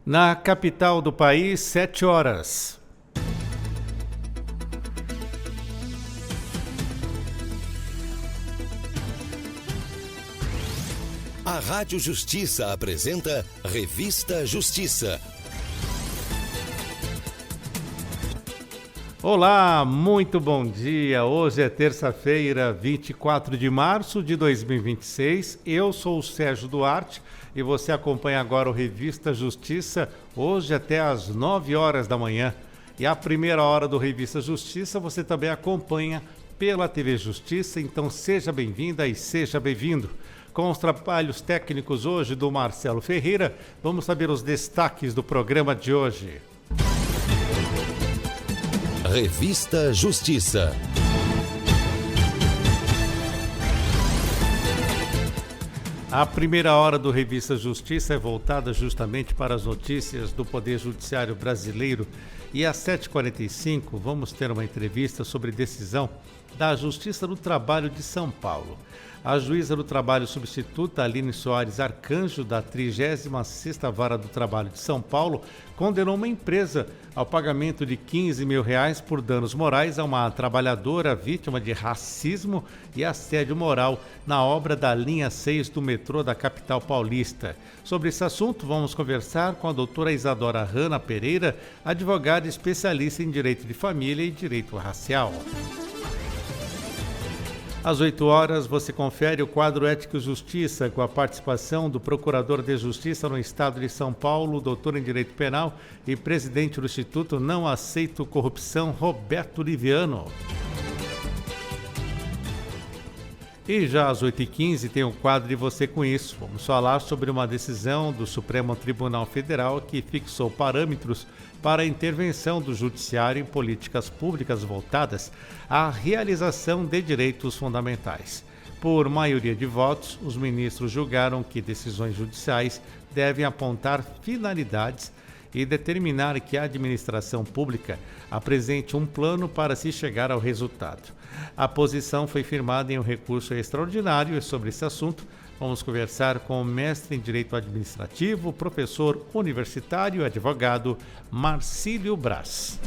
Na capital do país, 7 horas. A Rádio Justiça apresenta Revista Justiça. Olá, muito bom dia. Hoje é terça-feira, 24 de março de 2026. Eu sou o Sérgio Duarte e você acompanha agora o Revista Justiça, hoje até às 9 horas da manhã. E a primeira hora do Revista Justiça você também acompanha pela TV Justiça, então seja bem-vinda e seja bem-vindo. Com os trabalhos técnicos hoje do Marcelo Ferreira, vamos saber os destaques do programa de hoje. Revista Justiça. A primeira hora do Revista Justiça é voltada justamente para as notícias do Poder Judiciário brasileiro e às 7h45 vamos ter uma entrevista sobre decisão da Justiça do Trabalho de São Paulo. A juíza do trabalho substituta Aline Soares Arcanjo, da 36ª Vara do Trabalho de São Paulo, condenou uma empresa ao pagamento de R$15 mil por danos morais a uma trabalhadora vítima de racismo e assédio moral na obra da linha 6 do metrô da capital paulista. Sobre esse assunto, vamos conversar com a doutora Isadora Hanna Pereira, advogada especialista em direito de família e direito racial. Às 8 horas, você confere o quadro Ética e Justiça com a participação do Procurador de Justiça no Estado de São Paulo, doutor em Direito Penal e presidente do Instituto Não Aceito Corrupção, Roberto Liviano. E já às 8h15 tem o quadro de Você com Isso. Vamos falar sobre uma decisão do Supremo Tribunal Federal que fixou parâmetros para a intervenção do Judiciário em políticas públicas voltadas à realização de direitos fundamentais. Por maioria de votos, os ministros julgaram que decisões judiciais devem apontar finalidades e determinar que a administração pública apresente um plano para se chegar ao resultado. A posição foi firmada em um recurso extraordinário e sobre esse assunto vamos conversar com o mestre em Direito Administrativo, professor universitário e advogado Marcílio Braz.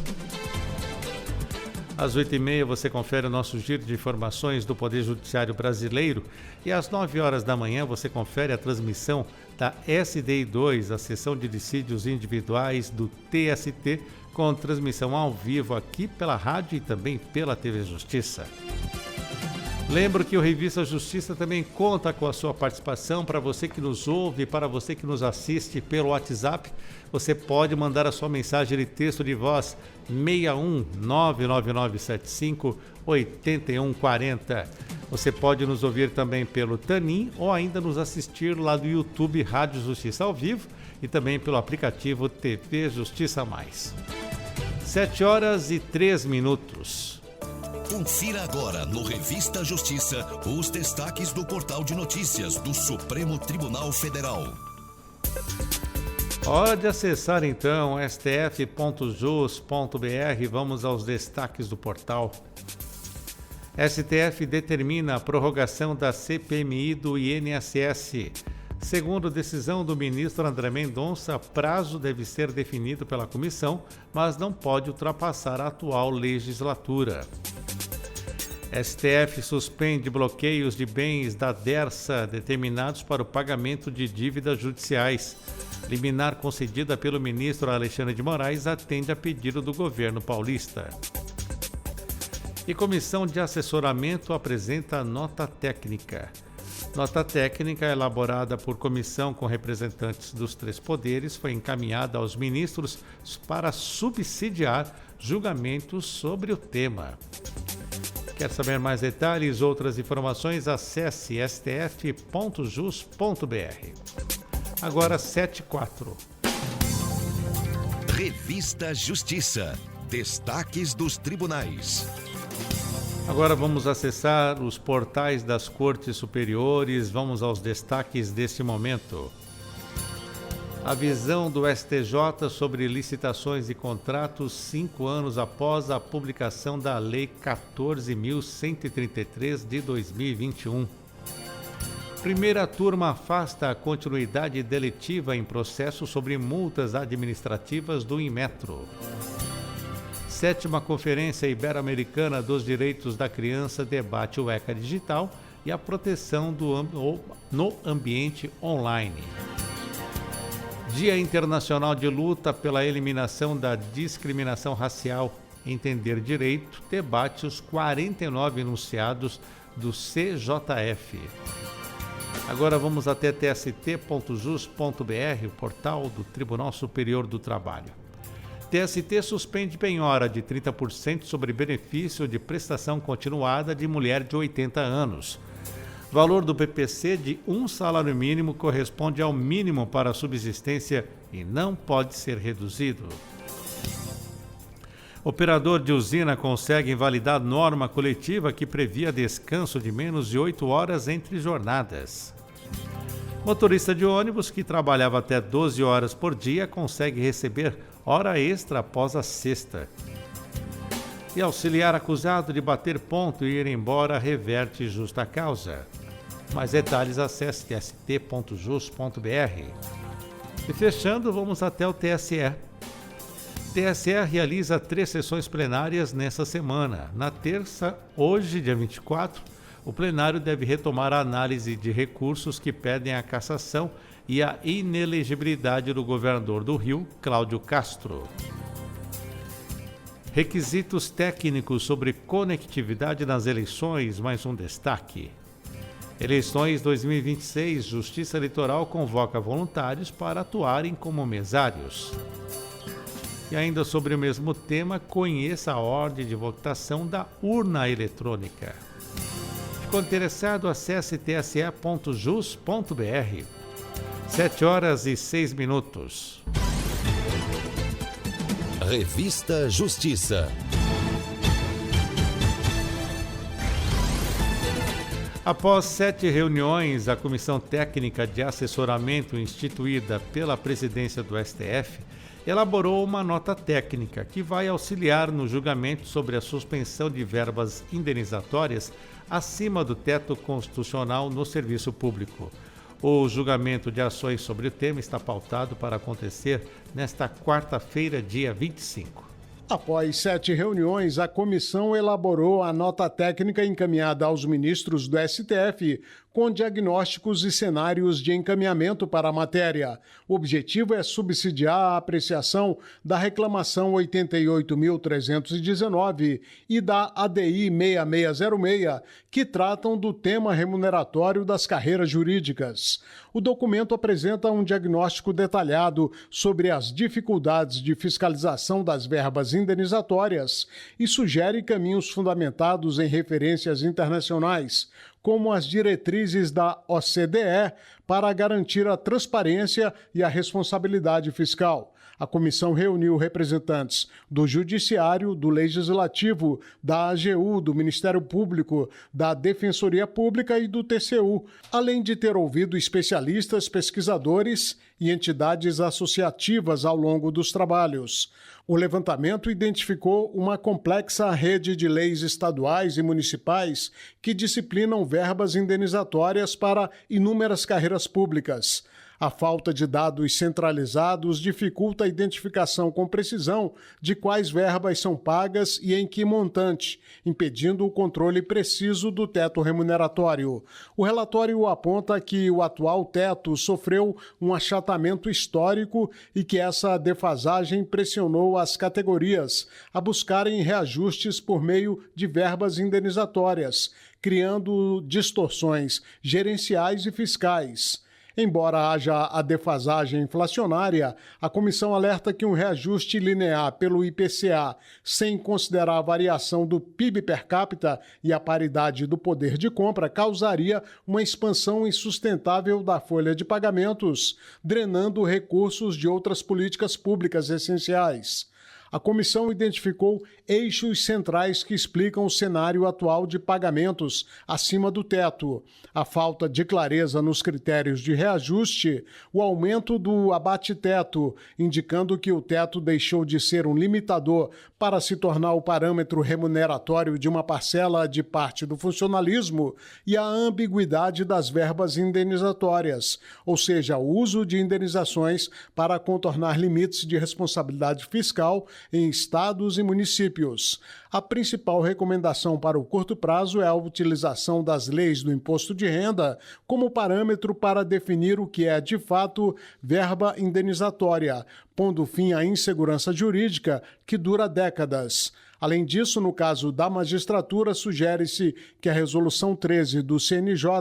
Às 8h30 você confere o nosso giro de informações do Poder Judiciário brasileiro e às 9 horas da manhã você confere a transmissão da SDI2, a Sessão de Dissídios Individuais do TST, com transmissão ao vivo aqui pela rádio e também pela TV Justiça. Lembro que o Revista Justiça também conta com a sua participação. Para você que nos ouve, para você que nos assiste pelo WhatsApp, você pode mandar a sua mensagem de texto de voz 61 99975 8140. Você pode nos ouvir também pelo TuneIn ou ainda nos assistir lá do YouTube Rádio Justiça ao vivo e também pelo aplicativo TV Justiça Mais. 7h03. Confira agora no Revista Justiça os destaques do portal de notícias do Supremo Tribunal Federal. Hora de acessar então stf.jus.br. Vamos aos destaques do portal. STF determina a prorrogação da CPMI do INSS. Segundo decisão do ministro André Mendonça, prazo deve ser definido pela comissão, mas não pode ultrapassar a atual legislatura. STF suspende bloqueios de bens da Dersa determinados para o pagamento de dívidas judiciais. Liminar concedida pelo ministro Alexandre de Moraes atende a pedido do governo paulista. E comissão de assessoramento apresenta nota técnica. Nota técnica elaborada por comissão com representantes dos 3 poderes foi encaminhada aos ministros para subsidiar julgamentos sobre o tema. Quer saber mais detalhes, outras informações? Acesse stf.jus.br. Agora 7h04. Revista Justiça. Destaques dos tribunais. Agora vamos acessar os portais das Cortes Superiores. Vamos aos destaques deste momento. A visão do STJ sobre licitações e contratos 5 anos após a publicação da Lei 14.133 de 2021. Primeira turma afasta a continuidade deletiva em processo sobre multas administrativas do Inmetro. 7ª Conferência Ibero-Americana dos Direitos da Criança debate o ECA digital e a proteção no ambiente online. Dia Internacional de Luta pela Eliminação da Discriminação Racial. Entender Direito debate os 49 enunciados do CJF. Agora vamos até tst.jus.br, o portal do Tribunal Superior do Trabalho. TST suspende penhora de 30% sobre benefício de prestação continuada de mulher de 80 anos. Valor do PPC de um salário mínimo corresponde ao mínimo para a subsistência e não pode ser reduzido. Operador de usina consegue invalidar norma coletiva que previa descanso de menos de 8 horas entre jornadas. Motorista de ônibus que trabalhava até 12 horas por dia consegue receber hora extra após a sexta. E auxiliar acusado de bater ponto e ir embora reverte justa causa. Mais detalhes acesse tst.jus.br. E fechando, vamos até o TSE. TSE realiza 3 sessões plenárias nesta semana. Na terça, hoje, dia 24, o plenário deve retomar a análise de recursos que pedem a cassação e a inelegibilidade do governador do Rio, Cláudio Castro. Requisitos técnicos sobre conectividade nas eleições, mais um destaque. Eleições 2026, Justiça Eleitoral convoca voluntários para atuarem como mesários. E ainda sobre o mesmo tema, conheça a ordem de votação da urna eletrônica. Ficou interessado? Acesse tse.jus.br. 7h06. Revista Justiça. Após 7 reuniões, a Comissão Técnica de Assessoramento instituída pela Presidência do STF elaborou uma nota técnica que vai auxiliar no julgamento sobre a suspensão de verbas indenizatórias acima do teto constitucional no serviço público. O julgamento de ações sobre o tema está pautado para acontecer nesta quarta-feira, dia 25. Após 7 reuniões, a comissão elaborou a nota técnica encaminhada aos ministros do STF com diagnósticos e cenários de encaminhamento para a matéria. O objetivo é subsidiar a apreciação da reclamação 88.319 e da ADI 6606, que tratam do tema remuneratório das carreiras jurídicas. O documento apresenta um diagnóstico detalhado sobre as dificuldades de fiscalização das verbas indenizatórias e sugere caminhos fundamentados em referências internacionais, como as diretrizes da OCDE, para garantir a transparência e a responsabilidade fiscal. A comissão reuniu representantes do Judiciário, do Legislativo, da AGU, do Ministério Público, da Defensoria Pública e do TCU, além de ter ouvido especialistas, pesquisadores e entidades associativas ao longo dos trabalhos. O levantamento identificou uma complexa rede de leis estaduais e municipais que disciplinam verbas indenizatórias para inúmeras carreiras públicas. A falta de dados centralizados dificulta a identificação com precisão de quais verbas são pagas e em que montante, impedindo o controle preciso do teto remuneratório. O relatório aponta que o atual teto sofreu um achatamento histórico e que essa defasagem pressionou as categorias a buscarem reajustes por meio de verbas indenizatórias, criando distorções gerenciais e fiscais. Embora haja a defasagem inflacionária, a comissão alerta que um reajuste linear pelo IPCA, sem considerar a variação do PIB per capita e a paridade do poder de compra, causaria uma expansão insustentável da folha de pagamentos, drenando recursos de outras políticas públicas essenciais. A comissão identificou eixos centrais que explicam o cenário atual de pagamentos acima do teto: a falta de clareza nos critérios de reajuste, o aumento do abate-teto, indicando que o teto deixou de ser um limitador para se tornar o parâmetro remuneratório de uma parcela de parte do funcionalismo, e a ambiguidade das verbas indenizatórias, ou seja, o uso de indenizações para contornar limites de responsabilidade fiscal em estados e municípios. A principal recomendação para o curto prazo é a utilização das leis do imposto de renda como parâmetro para definir o que é, de fato, verba indenizatória, pondo fim à insegurança jurídica que dura décadas. Além disso, no caso da magistratura, sugere-se que a Resolução 13 do CNJ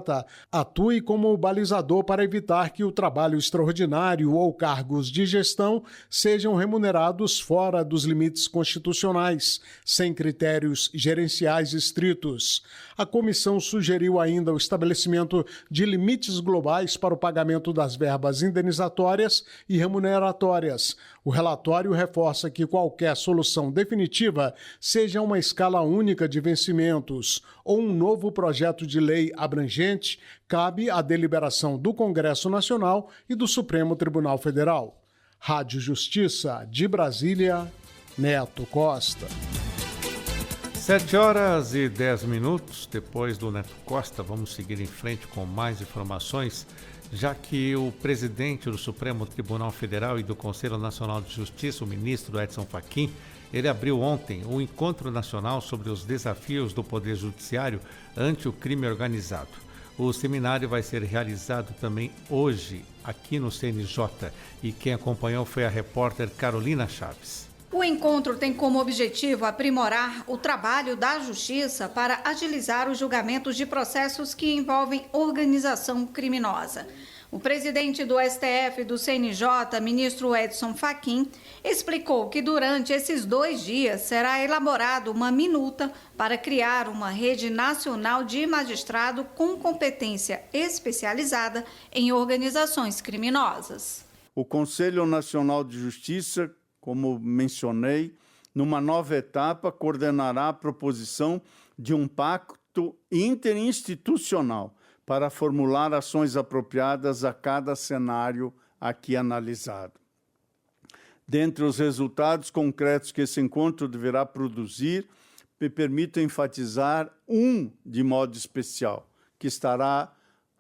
atue como balizador para evitar que o trabalho extraordinário ou cargos de gestão sejam remunerados fora dos limites constitucionais, sem critérios gerenciais estritos. A comissão sugeriu ainda o estabelecimento de limites globais para o pagamento das verbas indenizatórias e remuneratórias. O relatório reforça que qualquer solução definitiva, seja uma escala única de vencimentos ou um novo projeto de lei abrangente, cabe à deliberação do Congresso Nacional e do Supremo Tribunal Federal. Rádio Justiça, de Brasília, Neto Costa. 7h10. Depois do Neto Costa, vamos seguir em frente com mais informações, já que o presidente do Supremo Tribunal Federal e do Conselho Nacional de Justiça, o ministro Edson Fachin, ele abriu ontem um encontro nacional sobre os desafios do Poder Judiciário ante o crime organizado. O seminário vai ser realizado também hoje aqui no CNJ e quem acompanhou foi a repórter Carolina Chaves. O encontro tem como objetivo aprimorar o trabalho da Justiça para agilizar os julgamentos de processos que envolvem organização criminosa. O presidente do STF e do CNJ, ministro Edson Fachin, explicou que durante esses 2 dias será elaborada uma minuta para criar uma rede nacional de magistrado com competência especializada em organizações criminosas. O Conselho Nacional de Justiça, como mencionei, numa nova etapa, coordenará a proposição de um pacto interinstitucional para formular ações apropriadas a cada cenário aqui analisado. Dentre os resultados concretos que esse encontro deverá produzir, me permito enfatizar um de modo especial, que estará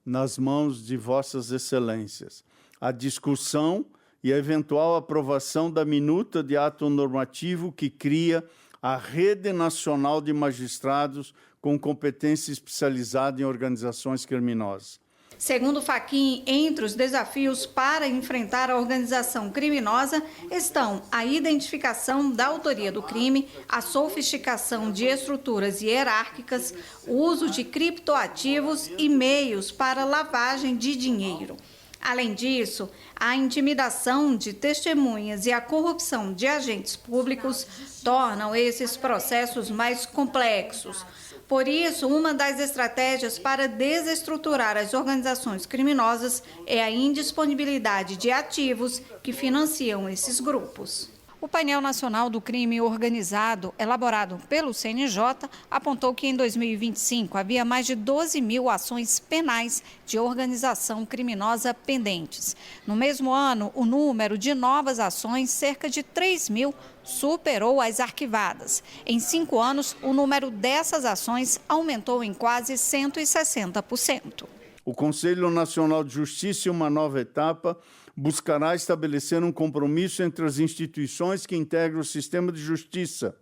nas mãos de vossas excelências: a discussão e a eventual aprovação da minuta de ato normativo que cria a Rede Nacional de Magistrados com competência especializada em organizações criminosas. Segundo Fachin, entre os desafios para enfrentar a organização criminosa estão a identificação da autoria do crime, a sofisticação de estruturas hierárquicas, o uso de criptoativos e meios para lavagem de dinheiro. Além disso, a intimidação de testemunhas e a corrupção de agentes públicos tornam esses processos mais complexos. Por isso, uma das estratégias para desestruturar as organizações criminosas é a indisponibilidade de ativos que financiam esses grupos. O painel nacional do crime organizado, elaborado pelo CNJ, apontou que em 2025 havia mais de 12 mil ações penais de organização criminosa pendentes. No mesmo ano, o número de novas ações, cerca de 3 mil, superou as arquivadas. Em 5 anos, o número dessas ações aumentou em quase 160%. O Conselho Nacional de Justiça, em uma nova etapa, buscará estabelecer um compromisso entre as instituições que integram o sistema de justiça,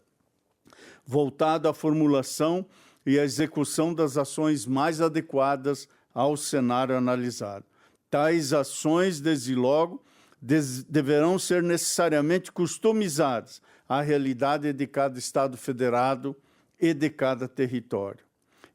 voltado à formulação e à execução das ações mais adequadas ao cenário analisado. Tais ações, desde logo, deverão ser necessariamente customizadas à realidade de cada Estado federado e de cada território.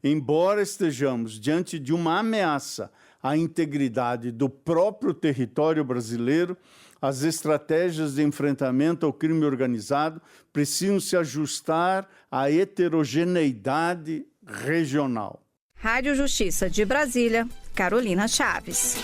Embora estejamos diante de uma ameaça à integridade do próprio território brasileiro, as estratégias de enfrentamento ao crime organizado precisam se ajustar à heterogeneidade regional. Rádio Justiça de Brasília, Carolina Chaves.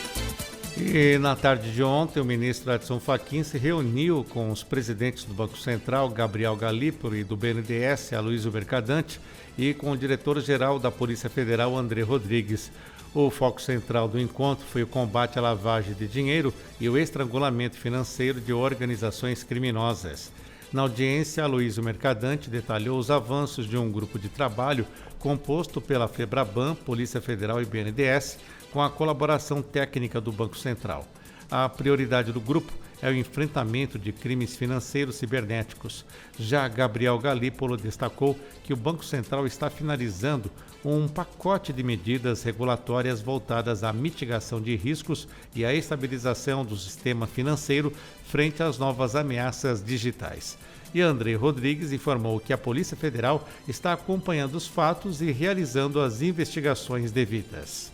E na tarde de ontem, o ministro Edson Fachin se reuniu com os presidentes do Banco Central, Gabriel Galípolo, e do BNDES, Aloysio Mercadante, e com o diretor-geral da Polícia Federal, André Rodrigues. O foco central do encontro foi o combate à lavagem de dinheiro e o estrangulamento financeiro de organizações criminosas. Na audiência, Aloysio Mercadante detalhou os avanços de um grupo de trabalho composto pela FEBRABAN, Polícia Federal e BNDES, com a colaboração técnica do Banco Central. A prioridade do grupo é o enfrentamento de crimes financeiros cibernéticos. Já Gabriel Galípolo destacou que o Banco Central está finalizando um pacote de medidas regulatórias voltadas à mitigação de riscos e à estabilização do sistema financeiro frente às novas ameaças digitais. E André Rodrigues informou que a Polícia Federal está acompanhando os fatos e realizando as investigações devidas.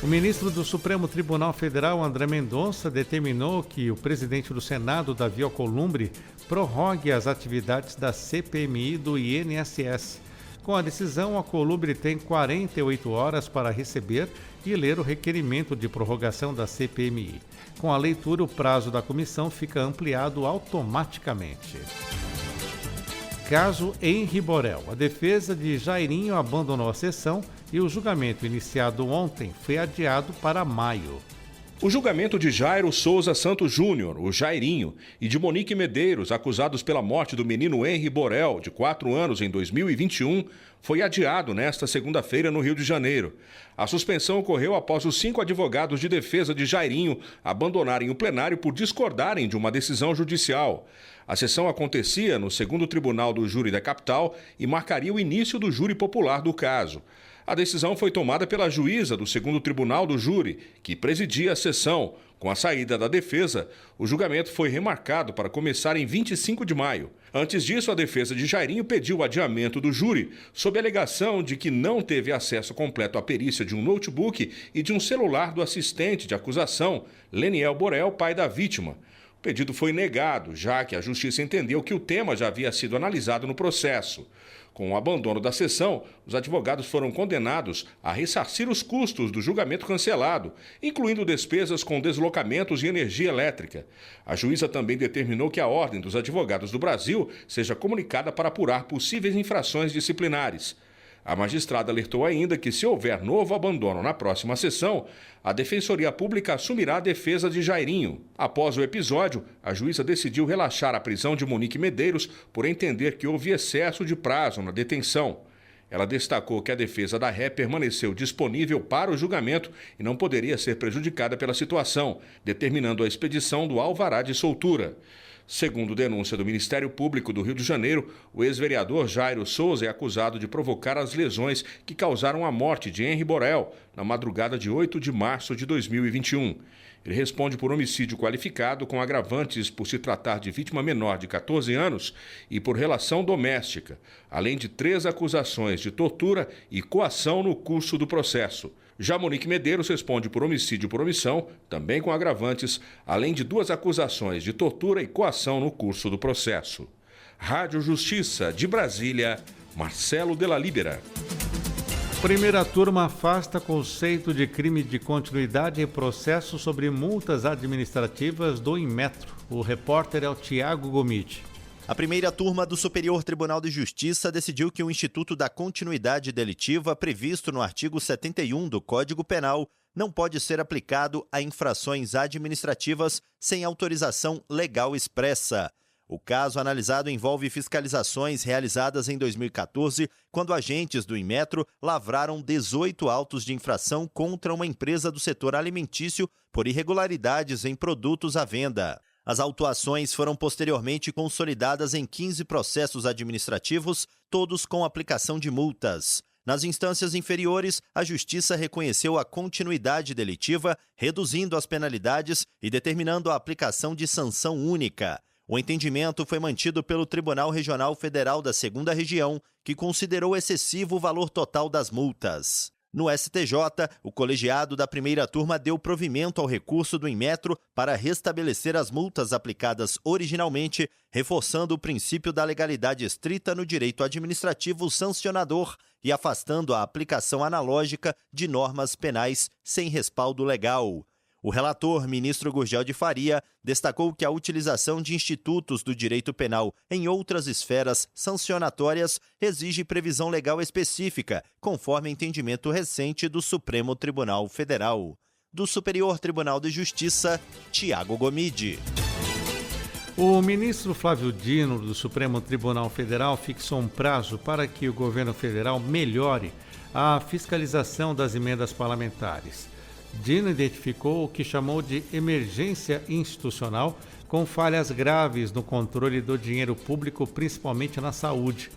O ministro do Supremo Tribunal Federal, André Mendonça, determinou que o presidente do Senado, Davi Alcolumbre, prorrogue as atividades da CPMI do INSS. Com a decisão, Alcolumbre tem 48 horas para receber e ler o requerimento de prorrogação da CPMI. Com a leitura, o prazo da comissão fica ampliado automaticamente. Caso Henri Borel. A defesa de Jairinho abandonou a sessão e o julgamento iniciado ontem foi adiado para maio. O julgamento de Jairo Souza Santos Júnior, o Jairinho, e de Monique Medeiros, acusados pela morte do menino Henri Borel, de 4 anos, em 2021, foi adiado nesta segunda-feira no Rio de Janeiro. A suspensão ocorreu após os 5 advogados de defesa de Jairinho abandonarem o plenário por discordarem de uma decisão judicial. A sessão acontecia no 2º Tribunal do Júri da capital e marcaria o início do júri popular do caso. A decisão foi tomada pela juíza do 2º Tribunal do Júri, que presidia a sessão. Com a saída da defesa, o julgamento foi remarcado para começar em 25 de maio. Antes disso, a defesa de Jairinho pediu o adiamento do júri, sob a alegação de que não teve acesso completo à perícia de um notebook e de um celular do assistente de acusação, Leniel Borel, pai da vítima. O pedido foi negado, já que a Justiça entendeu que o tema já havia sido analisado no processo. Com o abandono da sessão, os advogados foram condenados a ressarcir os custos do julgamento cancelado, incluindo despesas com deslocamentos e energia elétrica. A juíza também determinou que a Ordem dos Advogados do Brasil seja comunicada para apurar possíveis infrações disciplinares. A magistrada alertou ainda que, se houver novo abandono na próxima sessão, a Defensoria Pública assumirá a defesa de Jairinho. Após o episódio, a juíza decidiu relaxar a prisão de Monique Medeiros por entender que houve excesso de prazo na detenção. Ela destacou que a defesa da ré permaneceu disponível para o julgamento e não poderia ser prejudicada pela situação, determinando a expedição do alvará de soltura. Segundo denúncia do Ministério Público do Rio de Janeiro, o ex-vereador Jairo Souza é acusado de provocar as lesões que causaram a morte de Henri Borel na madrugada de 8 de março de 2021. Ele responde por homicídio qualificado com agravantes por se tratar de vítima menor de 14 anos e por relação doméstica, além de 3 acusações de tortura e coação no curso do processo. Já Monique Medeiros responde por homicídio por omissão, também com agravantes, além de 2 acusações de tortura e coação no curso do processo. Rádio Justiça de Brasília, Marcelo Della Libera. Primeira turma afasta conceito de crime de continuidade e processo sobre multas administrativas do Inmetro. O repórter é o Tiago Gomide. A primeira turma do Superior Tribunal de Justiça decidiu que o Instituto da Continuidade Delitiva, previsto no artigo 71 do Código Penal, não pode ser aplicado a infrações administrativas sem autorização legal expressa. O caso analisado envolve fiscalizações realizadas em 2014, quando agentes do Inmetro lavraram 18 autos de infração contra uma empresa do setor alimentício por irregularidades em produtos à venda. As autuações foram posteriormente consolidadas em 15 processos administrativos, todos com aplicação de multas. Nas instâncias inferiores, a Justiça reconheceu a continuidade delitiva, reduzindo as penalidades e determinando a aplicação de sanção única. O entendimento foi mantido pelo Tribunal Regional Federal da 2ª Região, que considerou excessivo o valor total das multas. No STJ, o colegiado da primeira turma deu provimento ao recurso do Inmetro para restabelecer as multas aplicadas originalmente, reforçando o princípio da legalidade estrita no direito administrativo sancionador e afastando a aplicação analógica de normas penais sem respaldo legal. O relator, ministro Gurgel de Faria, destacou que a utilização de institutos do direito penal em outras esferas sancionatórias exige previsão legal específica, conforme entendimento recente do Supremo Tribunal Federal. Do Superior Tribunal de Justiça, Tiago Gomide. O ministro Flávio Dino, do Supremo Tribunal Federal, fixou um prazo para que o governo federal melhore a fiscalização das emendas parlamentares. Dino identificou o que chamou de emergência institucional, com falhas graves no controle do dinheiro público, principalmente na saúde.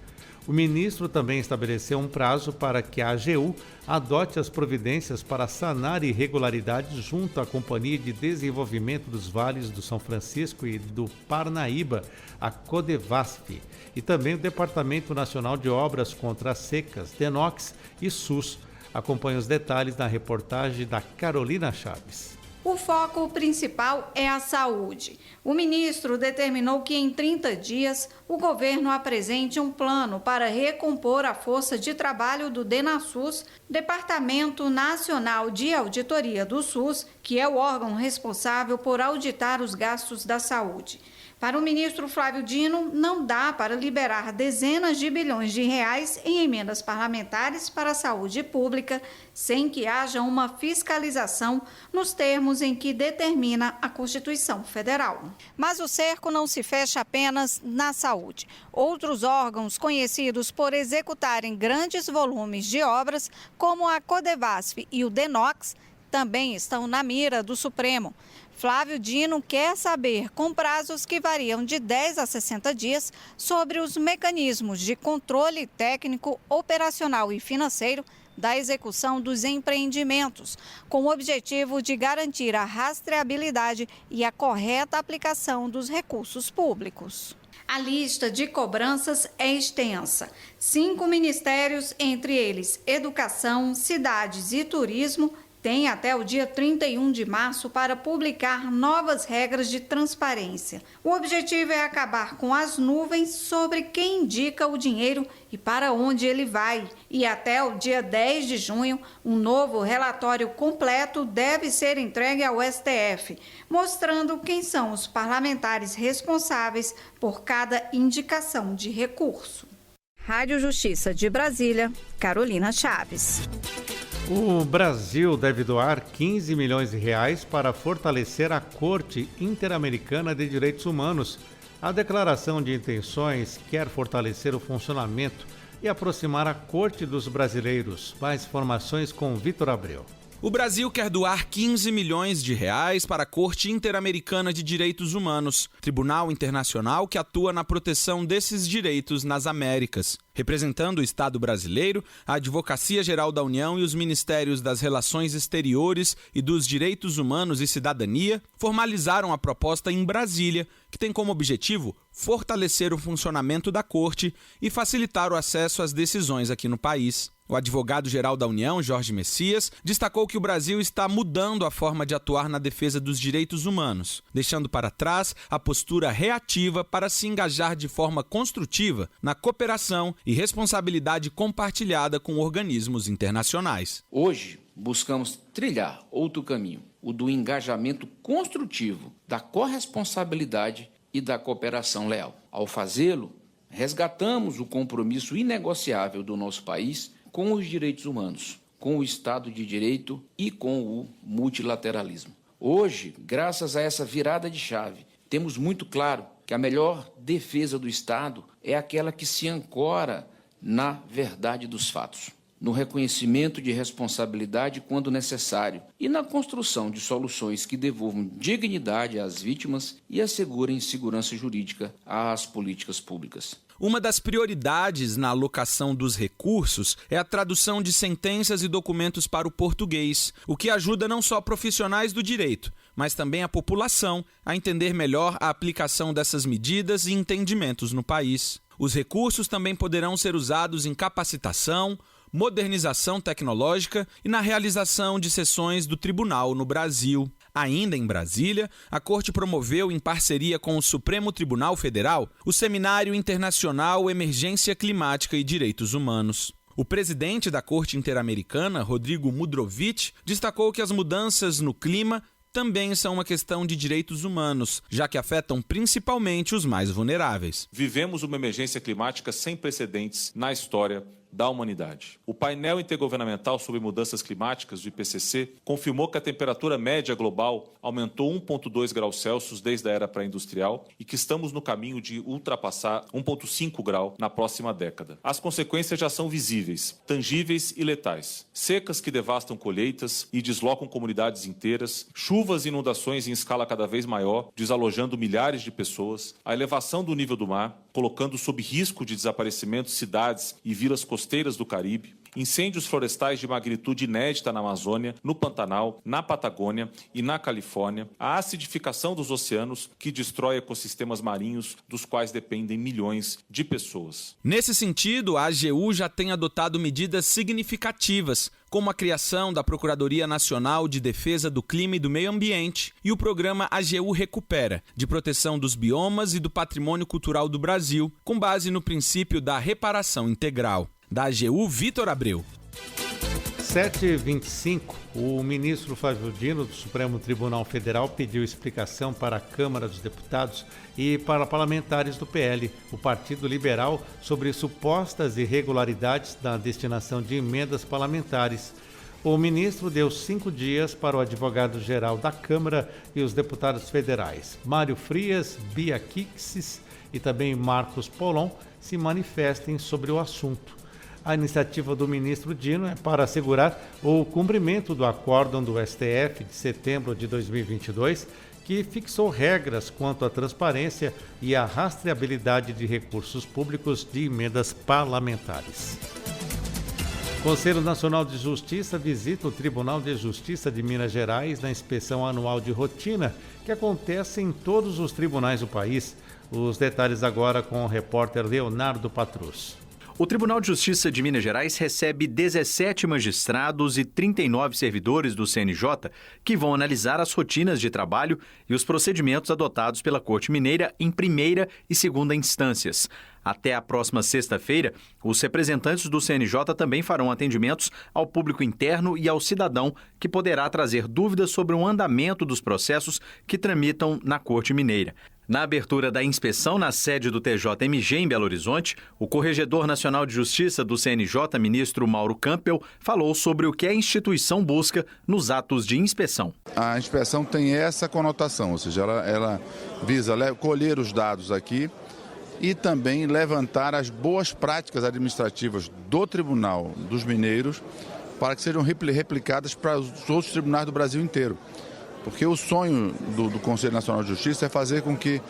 O ministro também estabeleceu um prazo para que a AGU adote as providências para sanar irregularidades junto à Companhia de Desenvolvimento dos Vales do São Francisco e do Parnaíba, a Codevasf, e também o Departamento Nacional de Obras contra as Secas, DENOX e SUS. Acompanhe os detalhes na reportagem da Carolina Chaves. O foco principal é a saúde. O ministro determinou que em 30 dias o governo apresente um plano para recompor a força de trabalho do DENASUS, Departamento Nacional de Auditoria do SUS, que é o órgão responsável por auditar os gastos da saúde. Para o ministro Flávio Dino, não dá para liberar dezenas de bilhões de reais em emendas parlamentares para a saúde pública sem que haja uma fiscalização nos termos em que determina a Constituição Federal. Mas o cerco não se fecha apenas na saúde. Outros órgãos conhecidos por executarem grandes volumes de obras, como a Codevasf e o DENOX, também estão na mira do Supremo. Flávio Dino quer saber, com prazos que variam de 10 a 60 dias, sobre os mecanismos de controle técnico, operacional e financeiro da execução dos empreendimentos, com o objetivo de garantir a rastreabilidade e a correta aplicação dos recursos públicos. A lista de cobranças é extensa. 5 ministérios, entre eles Educação, Cidades e Turismo, tem até o dia 31 de março para publicar novas regras de transparência. O objetivo é acabar com as nuvens sobre quem indica o dinheiro e para onde ele vai. E até o dia 10 de junho, um novo relatório completo deve ser entregue ao STF, mostrando quem são os parlamentares responsáveis por cada indicação de recurso. Rádio Justiça de Brasília, Carolina Chaves. O Brasil deve doar 15 milhões de reais para fortalecer a Corte Interamericana de Direitos Humanos. A declaração de intenções quer fortalecer o funcionamento e aproximar a Corte dos brasileiros. Mais informações com Vitor Abreu. O Brasil quer doar 15 milhões de reais para a Corte Interamericana de Direitos Humanos, tribunal internacional que atua na proteção desses direitos nas Américas. Representando o Estado brasileiro, a Advocacia Geral da União e os Ministérios das Relações Exteriores e dos Direitos Humanos e Cidadania formalizaram a proposta em Brasília, que tem como objetivo fortalecer o funcionamento da Corte e facilitar o acesso às decisões aqui no país. O advogado-geral da União, Jorge Messias, destacou que o Brasil está mudando a forma de atuar na defesa dos direitos humanos, deixando para trás a postura reativa para se engajar de forma construtiva na cooperação e responsabilidade compartilhada com organismos internacionais. Hoje, buscamos trilhar outro caminho, o do engajamento construtivo, da corresponsabilidade e da cooperação leal. Ao fazê-lo, resgatamos o compromisso inegociável do nosso país com os direitos humanos, com o Estado de Direito e com o multilateralismo. Hoje, graças a essa virada de chave, temos muito claro que a melhor defesa do Estado é aquela que se ancora na verdade dos fatos, no reconhecimento de responsabilidade quando necessário e na construção de soluções que devolvam dignidade às vítimas e assegurem segurança jurídica às políticas públicas. Uma das prioridades na alocação dos recursos é a tradução de sentenças e documentos para o português, o que ajuda não só profissionais do direito, mas também a população a entender melhor a aplicação dessas medidas e entendimentos no país. Os recursos também poderão ser usados em capacitação, modernização tecnológica e na realização de sessões do tribunal no Brasil. Ainda em Brasília, a Corte promoveu, em parceria com o Supremo Tribunal Federal, o Seminário Internacional Emergência Climática e Direitos Humanos. O presidente da Corte Interamericana, Rodrigo Mudrovich, destacou que as mudanças no clima também são uma questão de direitos humanos, já que afetam principalmente os mais vulneráveis. Vivemos uma emergência climática sem precedentes na história da humanidade. O painel intergovernamental sobre mudanças climáticas, do IPCC, confirmou que a temperatura média global aumentou 1,2 graus Celsius desde a era pré-industrial e que estamos no caminho de ultrapassar 1,5 grau na próxima década. As consequências já são visíveis, tangíveis e letais. Secas que devastam colheitas e deslocam comunidades inteiras, chuvas e inundações em escala cada vez maior, desalojando milhares de pessoas, a elevação do nível do mar, colocando sob risco de desaparecimento cidades e vilas costeiras do Caribe, incêndios florestais de magnitude inédita na Amazônia, no Pantanal, na Patagônia e na Califórnia, a acidificação dos oceanos que destrói ecossistemas marinhos dos quais dependem milhões de pessoas. Nesse sentido, a AGU já tem adotado medidas significativas, como a criação da Procuradoria Nacional de Defesa do Clima e do Meio Ambiente e o programa AGU Recupera, de proteção dos biomas e do patrimônio cultural do Brasil, com base no princípio da reparação integral. Da AGU, Vitor Abreu. 7h25, o ministro Flávio Dino, do Supremo Tribunal Federal, pediu explicação para a Câmara dos Deputados e para parlamentares do PL, o Partido Liberal, sobre supostas irregularidades na destinação de emendas parlamentares. O ministro deu 5 dias para o advogado-geral da Câmara e os deputados federais, Mário Frias, Bia Kicis e também Marcos Polon, se manifestem sobre o assunto. A iniciativa do ministro Dino é para assegurar o cumprimento do acórdão do STF de setembro de 2022, que fixou regras quanto à transparência e à rastreabilidade de recursos públicos de emendas parlamentares. O Conselho Nacional de Justiça visita o Tribunal de Justiça de Minas Gerais na inspeção anual de rotina, que acontece em todos os tribunais do país. Os detalhes agora com o repórter Leonardo Patrus. O Tribunal de Justiça de Minas Gerais recebe 17 magistrados e 39 servidores do CNJ que vão analisar as rotinas de trabalho e os procedimentos adotados pela Corte Mineira em primeira e segunda instâncias. Até a próxima sexta-feira, os representantes do CNJ também farão atendimentos ao público interno e ao cidadão, que poderá trazer dúvidas sobre o andamento dos processos que tramitam na Corte Mineira. Na abertura da inspeção na sede do TJMG em Belo Horizonte, o Corregedor Nacional de Justiça do CNJ, ministro Mauro Campbell, falou sobre o que a instituição busca nos atos de inspeção. A inspeção tem essa conotação, ou seja, ela visa colher os dados aqui e também levantar as boas práticas administrativas do Tribunal dos Mineiros para que sejam replicadas para os outros tribunais do Brasil inteiro. Porque o sonho do Conselho Nacional de Justiça é fazer com que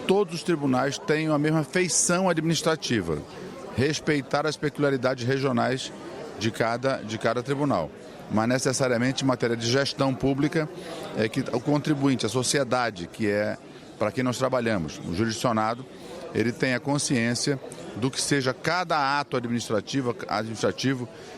todos os tribunais tenham a mesma feição administrativa, respeitar as peculiaridades regionais de cada tribunal. Mas necessariamente em matéria de gestão pública, é que o contribuinte, a sociedade, que é para quem nós trabalhamos, o jurisdicionado, ele tenha consciência do que seja cada ato administrativo,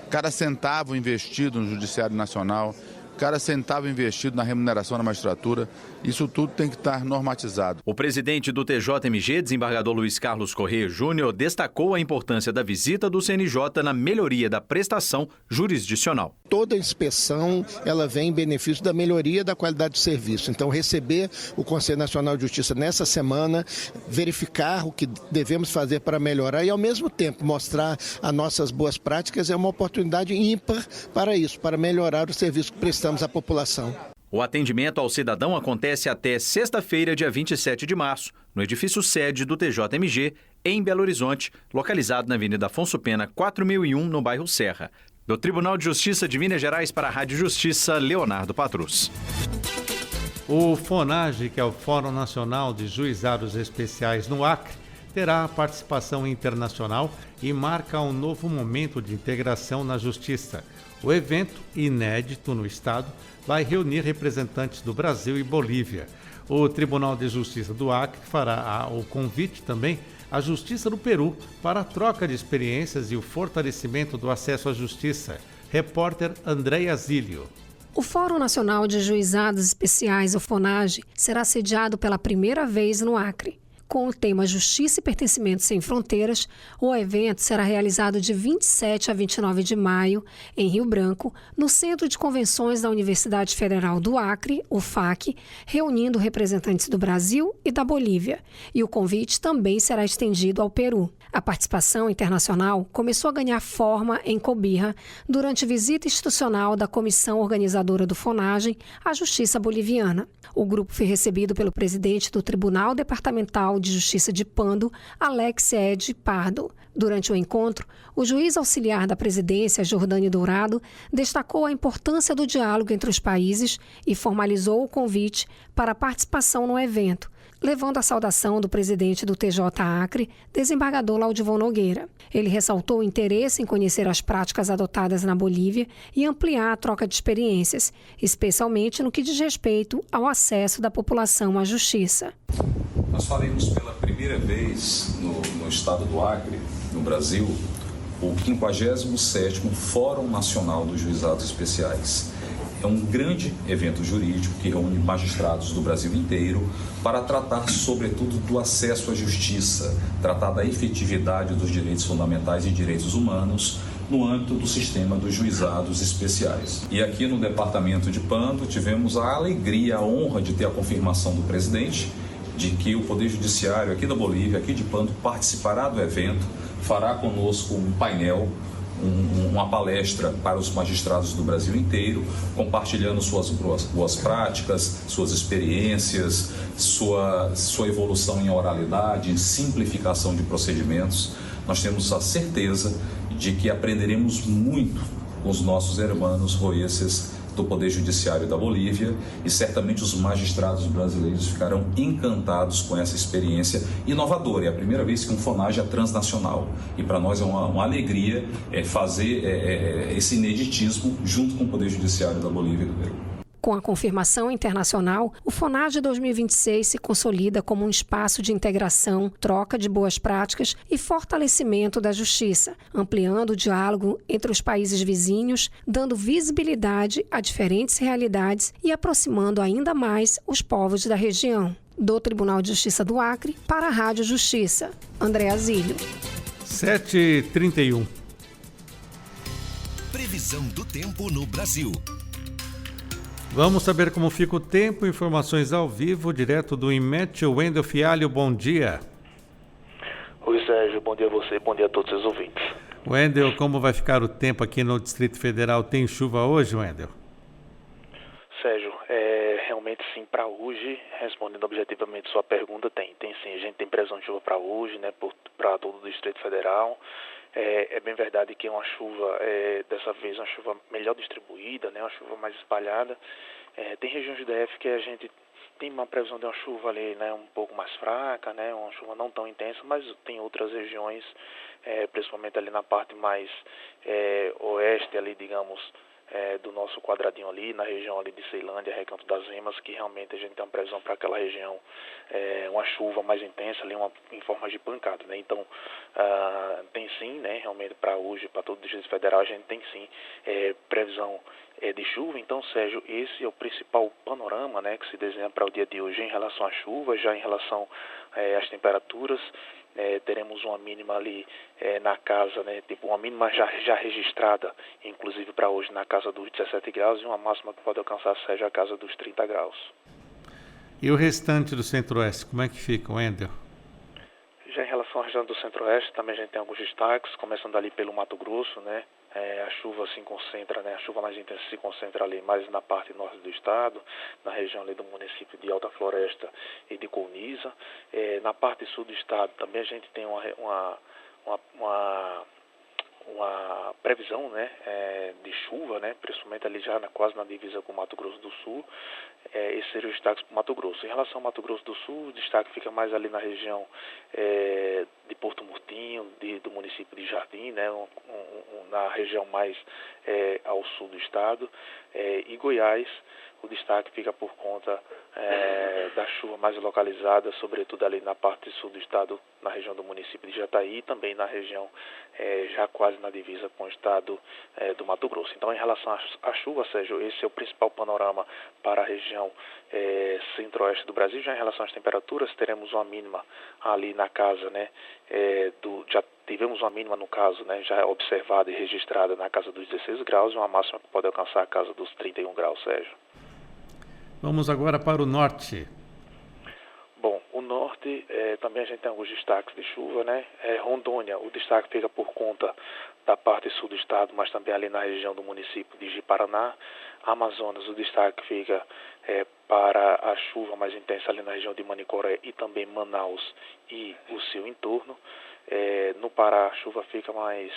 cada centavo investido no Judiciário Nacional, cada centavo investido na remuneração da magistratura, isso tudo tem que estar normatizado. O presidente do TJMG, desembargador Luiz Carlos Correia Júnior, destacou a importância da visita do CNJ na melhoria da prestação jurisdicional. Toda inspeção ela vem em benefício da melhoria da qualidade do serviço. Então, receber o Conselho Nacional de Justiça nessa semana, verificar o que devemos fazer para melhorar e, ao mesmo tempo, mostrar as nossas boas práticas é uma oportunidade ímpar para isso, para melhorar o serviço que prestamos à população. O atendimento ao cidadão acontece até sexta-feira, dia 27 de março, no edifício sede do TJMG, em Belo Horizonte, localizado na Avenida Afonso Pena, 4001, no bairro Serra. Do Tribunal de Justiça de Minas Gerais para a Rádio Justiça, Leonardo Patrus. O FONAGE, que é o Fórum Nacional de Juizados Especiais no Acre, terá a participação internacional e marca um novo momento de integração na justiça. O evento, inédito no estado, vai reunir representantes do Brasil e Bolívia. O Tribunal de Justiça do Acre fará o convite também à Justiça do Peru para a troca de experiências e o fortalecimento do acesso à justiça. Repórter Andréia Zílio. O Fórum Nacional de Juizados Especiais, o FONAGE, será sediado pela primeira vez no Acre. Com o tema Justiça e Pertencimento Sem Fronteiras, o evento será realizado de 27 a 29 de maio, em Rio Branco, no Centro de Convenções da Universidade Federal do Acre, o FAC, reunindo representantes do Brasil e da Bolívia. E o convite também será estendido ao Peru. A participação internacional começou a ganhar forma em Cobija durante visita institucional da comissão organizadora do FONAGE à Justiça Boliviana. O grupo foi recebido pelo presidente do Tribunal Departamental de Justiça de Pando, Alex Ed Pardo. Durante o encontro, o juiz auxiliar da presidência, Jordânia Dourado, destacou a importância do diálogo entre os países e formalizou o convite para a participação no evento, levando a saudação do presidente do TJ Acre, desembargador Laudivon Nogueira. Ele ressaltou o interesse em conhecer as práticas adotadas na Bolívia e ampliar a troca de experiências, especialmente no que diz respeito ao acesso da população à justiça. Nós faremos pela primeira vez no estado do Acre, no Brasil, o 57º Fórum Nacional dos Juizados Especiais. É um grande evento jurídico que reúne magistrados do Brasil inteiro para tratar, sobretudo, do acesso à justiça, tratar da efetividade dos direitos fundamentais e direitos humanos no âmbito do sistema dos juizados especiais. E aqui no departamento de Pando tivemos a alegria, a honra de ter a confirmação do presidente de que o Poder Judiciário aqui da Bolívia, aqui de Pando, participará do evento, fará conosco um painel, uma palestra para os magistrados do Brasil inteiro, compartilhando suas boas práticas, suas experiências, sua evolução em oralidade, em simplificação de procedimentos. Nós temos a certeza de que aprenderemos muito com os nossos irmãos roeces do Poder Judiciário da Bolívia e certamente os magistrados brasileiros ficarão encantados com essa experiência inovadora. É a primeira vez que um FONAGE é transnacional e para nós é uma alegria fazer esse ineditismo junto com o Poder Judiciário da Bolívia e do Peru. Com a confirmação internacional, o FONAGE 2026 se consolida como um espaço de integração, troca de boas práticas e fortalecimento da justiça, ampliando o diálogo entre os países vizinhos, dando visibilidade a diferentes realidades e aproximando ainda mais os povos da região. Do Tribunal de Justiça do Acre, para a Rádio Justiça, Andréa Zílio. 7h31. Previsão do tempo no Brasil. Vamos saber como fica o tempo, informações ao vivo, direto do IMET. Wendel Fialho, bom dia. Oi, Sérgio, bom dia a você, bom dia a todos os ouvintes. Wendel, como vai ficar o tempo aqui no Distrito Federal? Tem chuva hoje, Wendel? Sérgio, realmente sim, para hoje, respondendo objetivamente sua pergunta, tem sim, a gente tem previsão de chuva para hoje, né, para todo o Distrito Federal. É bem verdade que é uma chuva, dessa vez, uma chuva melhor distribuída, né, uma chuva mais espalhada. Tem regiões do DF que a gente tem uma previsão de uma chuva ali, né, um pouco mais fraca, né, uma chuva não tão intensa, mas tem outras regiões, principalmente ali na parte mais oeste, ali, digamos, do nosso quadradinho ali, na região ali de Ceilândia, Recanto das Emas, que realmente a gente tem uma previsão para aquela região, uma chuva mais intensa ali, em forma de pancada, né? Então, tem sim, né, realmente para hoje, para todo o Distrito Federal, a gente tem sim previsão de chuva. Então, Sérgio, esse é o principal panorama, né, que se desenha para o dia de hoje em relação à chuva, já em relação às temperaturas. Teremos uma mínima ali na casa, né, tipo uma mínima já registrada, inclusive para hoje, na casa dos 17 graus, e uma máxima que pode alcançar, Sérgio, a casa dos 30 graus. E o restante do Centro-Oeste, como é que fica, Wendel? Já em relação à região do Centro-Oeste, também a gente tem alguns destaques, começando ali pelo Mato Grosso, né? A chuva se concentra, né? A chuva mais intensa se concentra ali mais na parte norte do estado, na região ali do município de Alta Floresta e de Colniza. Na parte sul do estado também a gente tem uma previsão, né, de chuva, né, principalmente ali já quase na divisa com o Mato Grosso do Sul. Esses seriam os destaques para o Mato Grosso. Em relação ao Mato Grosso do Sul, o destaque fica mais ali na região município de Jardim, né, na região mais ao sul do estado, e Goiás, o destaque fica por conta da chuva mais localizada, sobretudo ali na parte sul do estado, na região do município de Jataí, e também na região já quase na divisa com o estado do Mato Grosso. Então, em relação à chuva, Sérgio, esse é o principal panorama para a região centro-oeste do Brasil. Já em relação às temperaturas, teremos uma mínima ali na casa, né, já tivemos uma mínima, no caso, né, já observada e registrada na casa dos 16 graus, e uma máxima que pode alcançar a casa dos 31 graus, Sérgio. Vamos agora para o norte. Bom, o norte também a gente tem alguns destaques de chuva, né? Rondônia, o destaque fica por conta da parte sul do estado, mas também ali na região do município de Ji-Paraná. Amazonas, o destaque fica para a chuva mais intensa ali na região de Manicoré e também Manaus e o seu entorno. No Pará, a chuva fica mais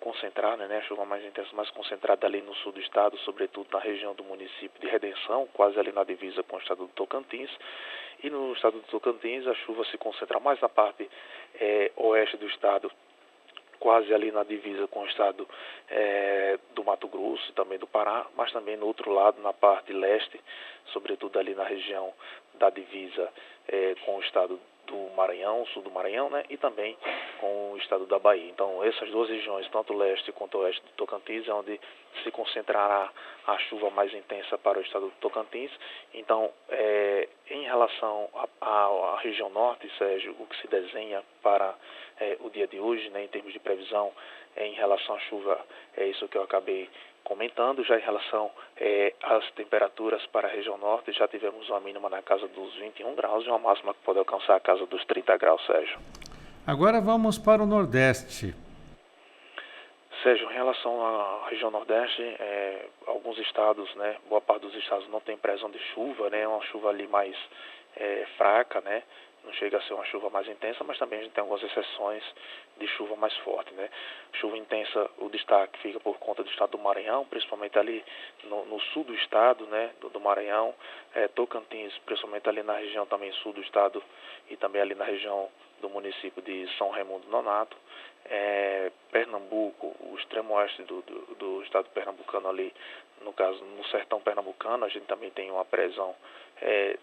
concentrada, né? A chuva mais intensa, mais concentrada ali no sul do estado, sobretudo na região do município de Redenção, quase ali na divisa com o estado do Tocantins. E no estado do Tocantins, a chuva se concentra mais na parte oeste do estado, quase ali na divisa com o estado do Mato Grosso, também do Pará, mas também no outro lado, na parte leste, sobretudo ali na região da divisa com o estado do Maranhão, sul do Maranhão, né, e também com o estado da Bahia. Então, essas duas regiões, tanto o leste quanto o oeste do Tocantins, é onde se concentrará a chuva mais intensa para o estado do Tocantins. Então, em relação à região norte, Sérgio, o que se desenha para o dia de hoje, né, em termos de previsão, em relação à chuva, é isso que eu acabei comentando. Já em relação às temperaturas para a região norte, já tivemos uma mínima na casa dos 21 graus e uma máxima que pode alcançar a casa dos 30 graus, Sérgio. Agora vamos para o nordeste. Sérgio, em relação à região nordeste, alguns estados, né, boa parte dos estados não tem previsão de chuva, né, uma chuva ali mais fraca, né, não chega a ser uma chuva mais intensa, mas também a gente tem algumas exceções de chuva mais forte, né. Chuva intensa, o destaque fica por conta do estado do Maranhão, principalmente ali no sul do estado, né, do Maranhão, Tocantins, principalmente ali na região também sul do estado e também ali na região do município de São Raimundo Nonato, Pernambuco, o extremo oeste do estado pernambucano ali, no caso no sertão pernambucano, a gente também tem uma previsão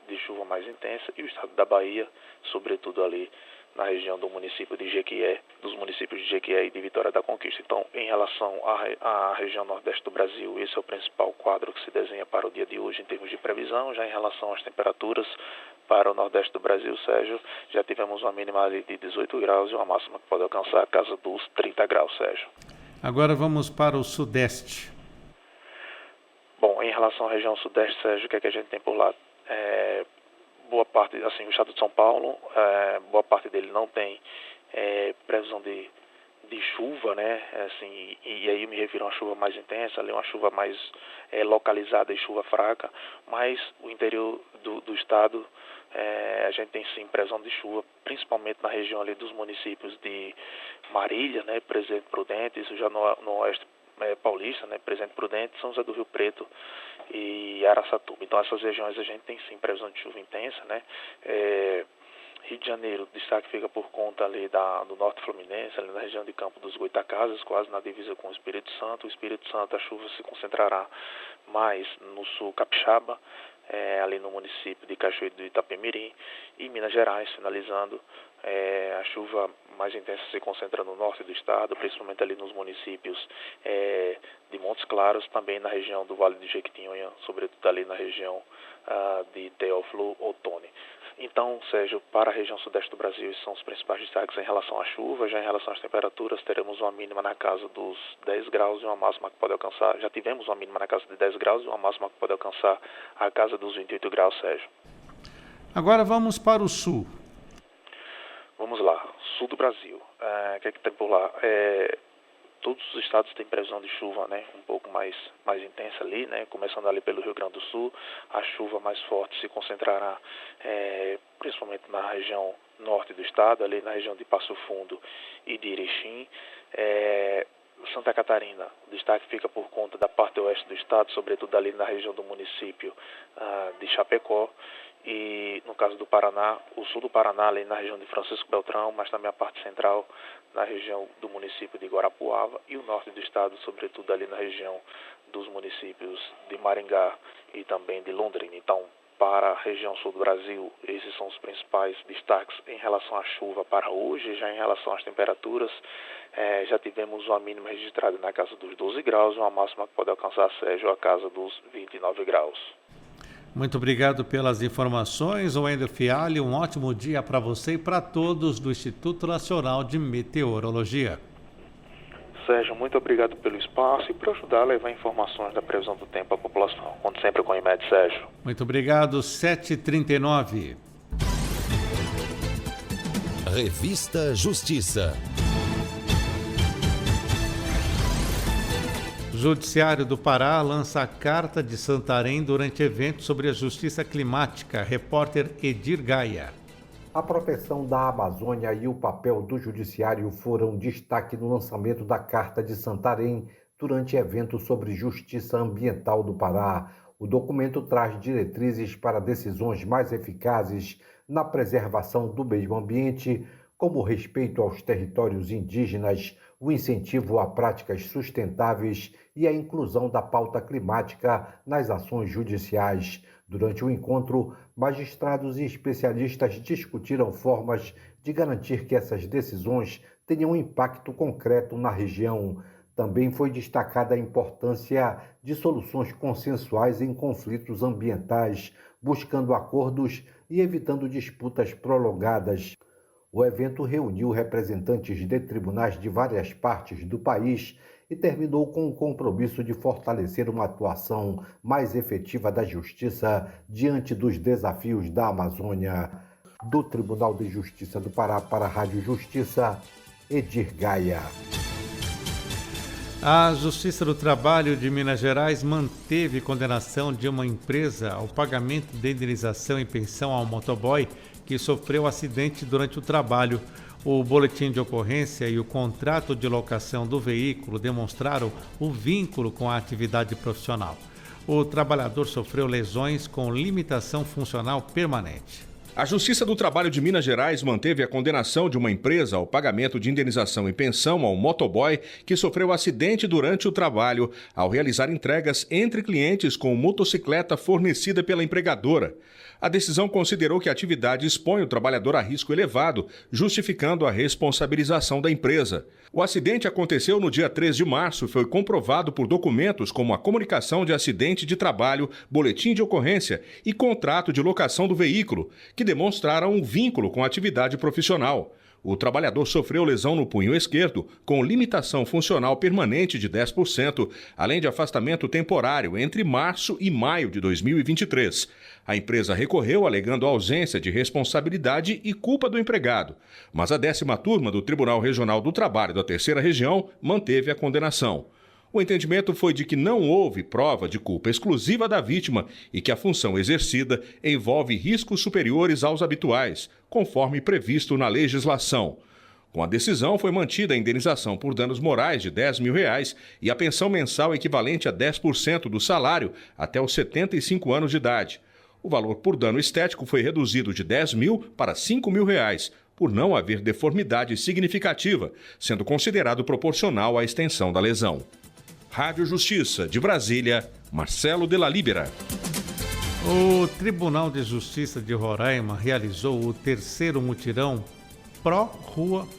de chuva mais intensa, e o estado da Bahia, sobretudo ali na região do município de Jequié, dos municípios de Jequié e de Vitória da Conquista. Então, em relação à região nordeste do Brasil, esse é o principal quadro que se desenha para o dia de hoje em termos de previsão. Já em relação às temperaturas para o nordeste do Brasil, Sérgio, já tivemos uma mínima ali de 18 graus e uma máxima que pode alcançar a casa dos 30 graus, Sérgio. Agora vamos para o sudeste. Bom, em relação à região sudeste, Sérgio, o que é que a gente tem por lá? Boa parte, assim, o estado de São Paulo, boa parte dele não tem previsão de chuva, né, assim, e aí eu me refiro a uma chuva mais intensa, ali uma chuva mais localizada e chuva fraca, mas o interior do estado, a gente tem sim previsão de chuva, principalmente na região ali dos municípios de Marília, né, Presidente Prudente, isso já no oeste paulista, né, Presidente Prudente, São José do Rio Preto e Araçatuba. Então essas regiões a gente tem sim previsão de chuva intensa, né. Rio de Janeiro, o destaque fica por conta ali do norte fluminense, ali na região de Campo dos Goitacazes, quase na divisa com o Espírito Santo. O Espírito Santo, a chuva se concentrará mais no sul capixaba, ali no município de Cachoeiro do Itapemirim, e Minas Gerais, finalizando, a chuva mais intensa se concentra no norte do estado, principalmente ali nos municípios de Montes Claros, também na região do Vale do Jequitinhonha, sobretudo ali na região de Teófilo Otoni. Então, Sérgio, para a região sudeste do Brasil, esses são os principais destaques em relação à chuva. Já em relação às temperaturas, teremos uma mínima na casa dos 10 graus e uma máxima que pode alcançar, já tivemos uma mínima na casa de 10 graus e uma máxima que pode alcançar a casa dos 28 graus, Sérgio. Agora vamos para o sul. Vamos lá, sul do Brasil. O que é que tem por lá? Todos os estados têm previsão de chuva, né, um pouco mais intensa ali, né, começando ali pelo Rio Grande do Sul. A chuva mais forte se concentrará principalmente na região norte do estado, ali na região de Passo Fundo e de Erechim. Santa Catarina, o destaque fica por conta da parte oeste do estado, sobretudo ali na região do município de Chapecó. E no caso do Paraná, o sul do Paraná, ali na região de Francisco Beltrão, mas também a parte central na região do município de Guarapuava, e o norte do estado, sobretudo ali na região dos municípios de Maringá e também de Londrina. Então, para a região sul do Brasil, esses são os principais destaques em relação à chuva para hoje. Já em relação às temperaturas, já tivemos uma mínima registrada na casa dos 12 graus, uma máxima que pode alcançar, Sérgio, a casa dos 29 graus. Muito obrigado pelas informações, Wendel Fialho. Um ótimo dia para você e para todos do Instituto Nacional de Meteorologia. Sérgio, muito obrigado pelo espaço e por ajudar a levar informações da previsão do tempo à população. Conto sempre com o IMED, Sérgio. Muito obrigado, 7h39. Revista Justiça. Judiciário do Pará lança a Carta de Santarém durante evento sobre a justiça climática. Repórter Edir Gaia. A proteção da Amazônia e o papel do Judiciário foram destaque no lançamento da Carta de Santarém durante evento sobre justiça ambiental do Pará. O documento traz diretrizes para decisões mais eficazes na preservação do meio ambiente, como o respeito aos territórios indígenas, o incentivo a práticas sustentáveis e a inclusão da pauta climática nas ações judiciais. Durante o encontro, magistrados e especialistas discutiram formas de garantir que essas decisões tenham um impacto concreto na região. Também foi destacada a importância de soluções consensuais em conflitos ambientais, buscando acordos e evitando disputas prolongadas. O evento reuniu representantes de tribunais de várias partes do país e terminou com o compromisso de fortalecer uma atuação mais efetiva da Justiça diante dos desafios da Amazônia. Do Tribunal de Justiça do Pará para a Rádio Justiça, Edir Gaia. A Justiça do Trabalho de Minas Gerais manteve condenação de uma empresa ao pagamento de indenização e pensão ao motoboy que sofreu acidente durante o trabalho. O boletim de ocorrência e o contrato de locação do veículo demonstraram o vínculo com a atividade profissional. O trabalhador sofreu lesões com limitação funcional permanente. A Justiça do Trabalho de Minas Gerais manteve a condenação de uma empresa ao pagamento de indenização e pensão ao motoboy que sofreu acidente durante o trabalho ao realizar entregas entre clientes com motocicleta fornecida pela empregadora. A decisão considerou que a atividade expõe o trabalhador a risco elevado, justificando a responsabilização da empresa. O acidente aconteceu no dia 3 de março e foi comprovado por documentos como a comunicação de acidente de trabalho, boletim de ocorrência e contrato de locação do veículo, que demonstraram um vínculo com a atividade profissional. O trabalhador sofreu lesão no punho esquerdo, com limitação funcional permanente de 10%, além de afastamento temporário entre março e maio de 2023. A empresa recorreu alegando ausência de responsabilidade e culpa do empregado, mas a 10ª turma do Tribunal Regional do Trabalho da 3ª Região manteve a condenação. O entendimento foi de que não houve prova de culpa exclusiva da vítima e que a função exercida envolve riscos superiores aos habituais, conforme previsto na legislação. Com a decisão, foi mantida a indenização por danos morais de R$10 mil e a pensão mensal equivalente a 10% do salário até os 75 anos de idade. O valor por dano estético foi reduzido de R$10 mil para R$5 mil, por não haver deformidade significativa, sendo considerado proporcional à extensão da lesão. Rádio Justiça, de Brasília, Marcelo de la Libera. O Tribunal de Justiça de Roraima realizou o 3º mutirão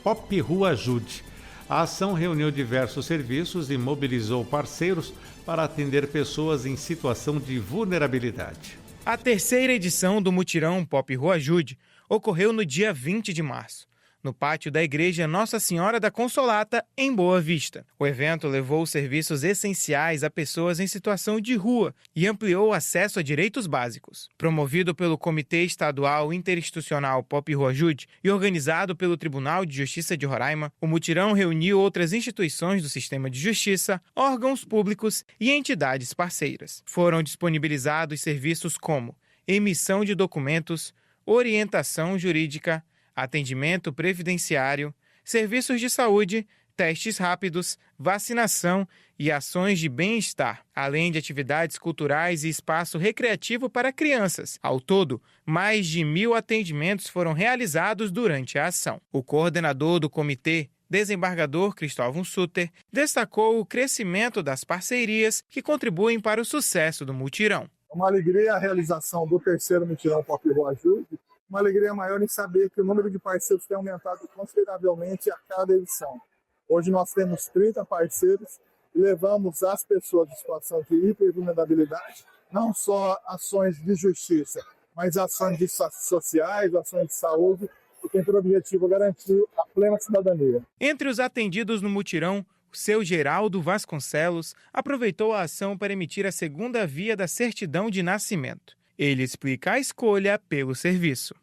Pop Rua Ajude. A ação reuniu diversos serviços e mobilizou parceiros para atender pessoas em situação de vulnerabilidade. A 3ª edição do mutirão Pop Rua Ajude ocorreu no dia 20 de março. No pátio da Igreja Nossa Senhora da Consolata, em Boa Vista. O evento levou serviços essenciais a pessoas em situação de rua e ampliou o acesso a direitos básicos. Promovido pelo Comitê Estadual Interinstitucional Pop Rua Ajude e organizado pelo Tribunal de Justiça de Roraima, o mutirão reuniu outras instituições do sistema de justiça, órgãos públicos e entidades parceiras. Foram disponibilizados serviços como emissão de documentos, orientação jurídica, atendimento previdenciário, serviços de saúde, testes rápidos, vacinação e ações de bem-estar, além de atividades culturais e espaço recreativo para crianças. Ao todo, mais de 1.000 atendimentos foram realizados durante a ação. O coordenador do comitê, desembargador Cristóvão Sutter, destacou o crescimento das parcerias que contribuem para o sucesso do mutirão. Uma alegria a realização do terceiro mutirão Pop Rua Ajude, uma alegria maior em saber que o número de parceiros tem aumentado consideravelmente a cada edição. Hoje nós temos 30 parceiros e levamos às pessoas em situação de hipervulnerabilidade não só ações de justiça, mas ações sociais, ações de saúde, que tem por objetivo garantir a plena cidadania. Entre os atendidos no mutirão, o seu Geraldo Vasconcelos aproveitou a ação para emitir a segunda via da certidão de nascimento. Ele explica a escolha pelo serviço.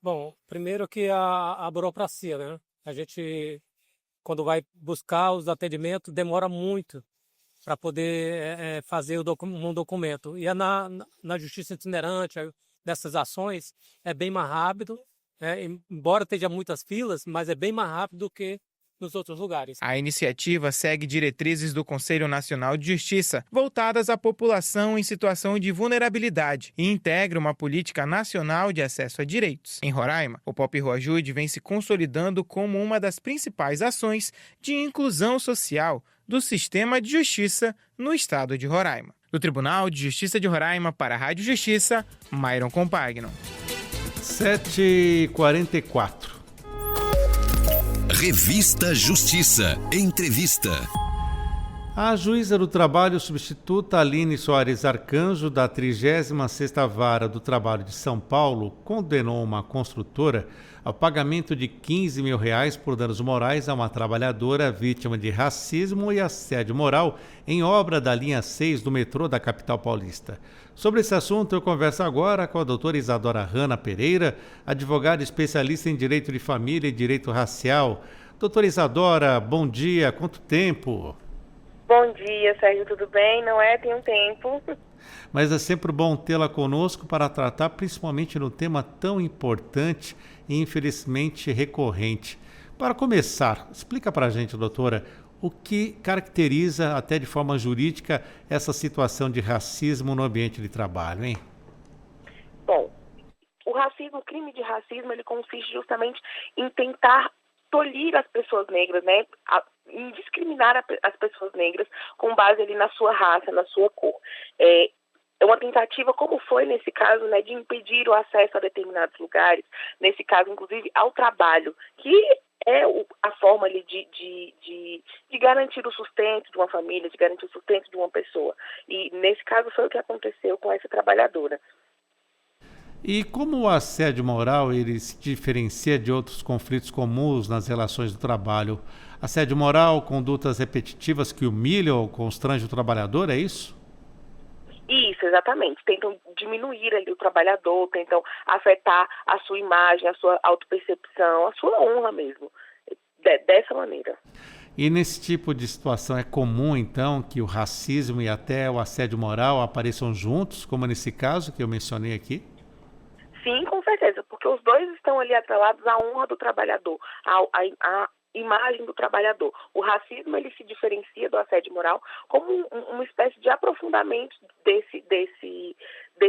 Bom, primeiro que a burocracia, né? A gente, quando vai buscar os atendimentos, demora muito para poder fazer um documento. E na justiça itinerante, dessas ações, é bem mais rápido, né? Embora tenha muitas filas, mas é bem mais rápido do que nos outros lugares. A iniciativa segue diretrizes do Conselho Nacional de Justiça, voltadas à população em situação de vulnerabilidade, e integra uma política nacional de acesso a direitos. Em Roraima, o Pop Rua Ajude vem se consolidando como uma das principais ações de inclusão social do sistema de justiça no estado de Roraima. Do Tribunal de Justiça de Roraima para a Rádio Justiça, Myron Compagno. 7h44. Revista Justiça. Entrevista. A juíza do trabalho substituta Aline Soares Arcanjo, da 36ª Vara do Trabalho de São Paulo, condenou uma construtora ao pagamento de R$15 mil por danos morais a uma trabalhadora vítima de racismo e assédio moral em obra da linha 6 do metrô da capital paulista. Sobre esse assunto, eu converso agora com a doutora Isadora Hanna Pereira, advogada especialista em direito de família e direito racial. Doutora Isadora, bom dia. Quanto tempo? Bom dia, Sérgio. Tudo bem? Não é? Tem um tempo. Mas é sempre bom tê-la conosco para tratar principalmente no tema tão importante e infelizmente recorrente. Para começar, explica para a gente, doutora, o que caracteriza até de forma jurídica essa situação de racismo no ambiente de trabalho, hein? Bom, o crime de racismo, ele consiste justamente em tentar tolir as pessoas negras, né? Em discriminar as pessoas negras com base ali na sua raça, na sua cor. É uma tentativa, como foi nesse caso, né, de impedir o acesso a determinados lugares, nesse caso, inclusive, ao trabalho, que é a forma ali de garantir o sustento de uma família, de garantir o sustento de uma pessoa. E nesse caso foi o que aconteceu com essa trabalhadora. E como o assédio moral ele se diferencia de outros conflitos comuns nas relações do trabalho? Assédio moral, condutas repetitivas que humilham ou constrangem o trabalhador, é isso? Isso, exatamente. Tentam diminuir ali o trabalhador, tentam afetar a sua imagem, a sua autopercepção, a sua honra mesmo, dessa maneira. E nesse tipo de situação é comum, então, que o racismo e até o assédio moral apareçam juntos, como nesse caso que eu mencionei aqui? Sim, com certeza, porque os dois estão ali atrelados à honra do trabalhador, à imagem do trabalhador. O racismo, ele se diferencia do assédio moral como uma espécie de aprofundamento desse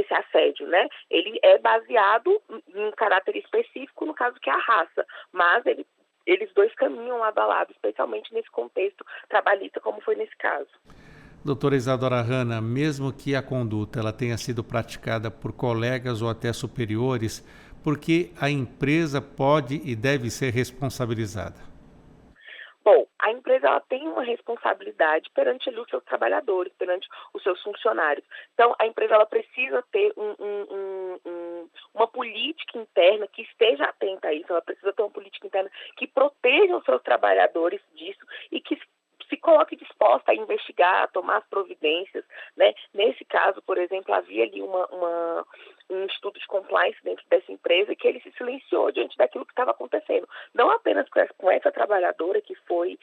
assédio, né? Ele é baseado em um caráter específico, no caso que é a raça, mas eles dois caminham lado a lado, especialmente nesse contexto trabalhista, como foi nesse caso. Doutora Isadora Hanna, mesmo que a conduta ela tenha sido praticada por colegas ou até superiores, por que a empresa pode e deve ser responsabilizada? Bom, a empresa ela tem uma responsabilidade perante ali os seus trabalhadores, perante os seus funcionários. Então, a empresa ela precisa ter uma política interna que esteja atenta a isso. Ela precisa ter uma política interna que proteja os seus trabalhadores disso e que se coloque disposta a investigar, a tomar as providências, né? Nesse caso, por exemplo, havia ali um estudo de compliance dentro dessa empresa que ele se silenciou diante daquilo que estava acontecendo. Não apenas com essa trabalhadora que foi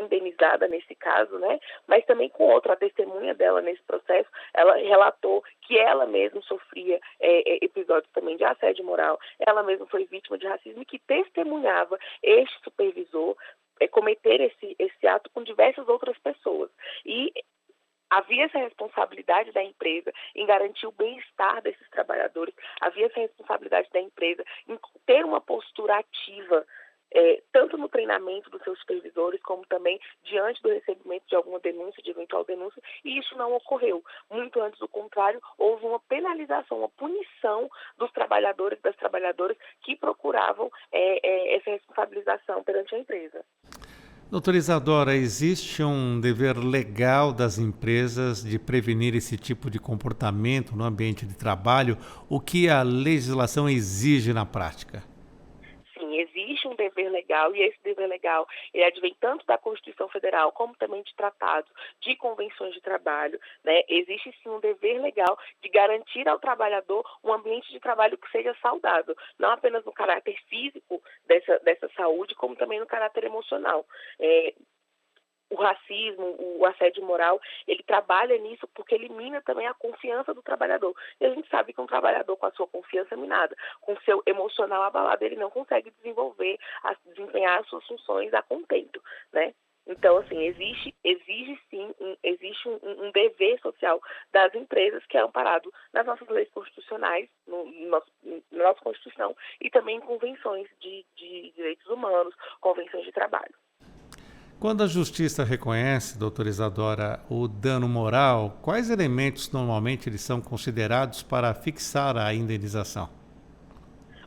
indenizada nesse caso, né? Mas também com outra, a testemunha dela nesse processo, ela relatou que ela mesma sofria episódios também de assédio moral, ela mesma foi vítima de racismo e que testemunhava este supervisor cometer esse ato com diversas outras pessoas. E havia essa responsabilidade da empresa em garantir o bem-estar desses trabalhadores, havia essa responsabilidade da empresa em ter uma postura ativa, tanto no treinamento dos seus supervisores, como também diante do recebimento de alguma denúncia, de eventual denúncia, e isso não ocorreu. Muito antes do contrário, houve uma penalização, uma punição dos trabalhadores e das trabalhadoras que procuravam essa responsabilização perante a empresa. Doutora Isadora, existe um dever legal das empresas de prevenir esse tipo de comportamento no ambiente de trabalho? O que a legislação exige na prática? Sim, existe um dever legal, e esse dever legal ele advém tanto da Constituição Federal como também de tratados, de convenções de trabalho, né? Existe sim um dever legal de garantir ao trabalhador um ambiente de trabalho que seja saudável, não apenas no caráter físico dessa saúde, como também no caráter emocional. O racismo, o assédio moral, ele trabalha nisso porque elimina também a confiança do trabalhador. E a gente sabe que um trabalhador com a sua confiança minada, com o seu emocional abalado, ele não consegue desempenhar as suas funções a contento, né? Então, assim, existe um dever social das empresas que é amparado nas nossas leis constitucionais, na nossa Constituição, e também em convenções de direitos humanos, convenções de trabalho. Quando a Justiça reconhece, doutora Isadora, o dano moral, quais elementos normalmente eles são considerados para fixar a indenização?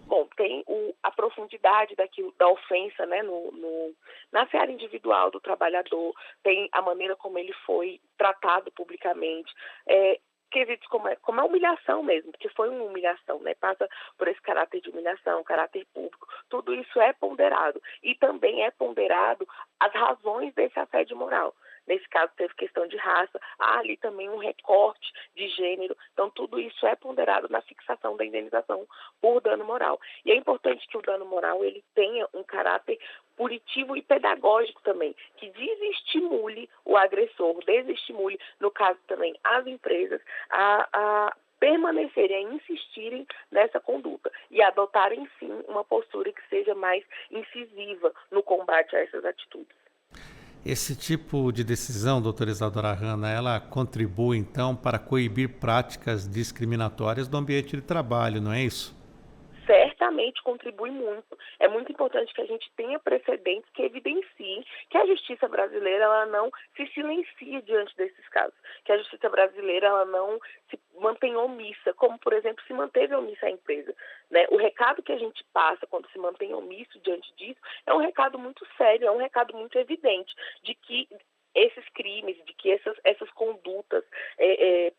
Bom, tem a profundidade da ofensa, né, na seara individual do trabalhador, tem a maneira como ele foi tratado publicamente, quesitos como a humilhação mesmo, porque foi uma humilhação, né? Passa por esse caráter de humilhação, caráter público, tudo isso é ponderado. E também é ponderado as razões desse assédio moral. Nesse caso, teve questão de raça, há ali também um recorte de gênero, então tudo isso é ponderado na fixação da indenização por dano moral. E é importante que o dano moral ele tenha um caráter punitivo e pedagógico também, que desestimule o agressor, desestimule, no caso também, as empresas a permanecerem, a insistirem nessa conduta e adotarem, sim, uma postura que seja mais incisiva no combate a essas atitudes. Esse tipo de decisão, doutora Isadora Hanna, ela contribui, então, para coibir práticas discriminatórias no ambiente de trabalho, não é isso? Certamente contribui muito. É muito importante que a gente tenha precedentes que evidenciem que a justiça brasileira ela não se silencia diante desses casos, que a justiça brasileira ela não se mantém omissa, como, por exemplo, se manteve omissa a empresa, né? O recado que a gente passa quando se mantém omisso diante disso é um recado muito sério, é um recado muito evidente de que esses crimes, de que essas condutas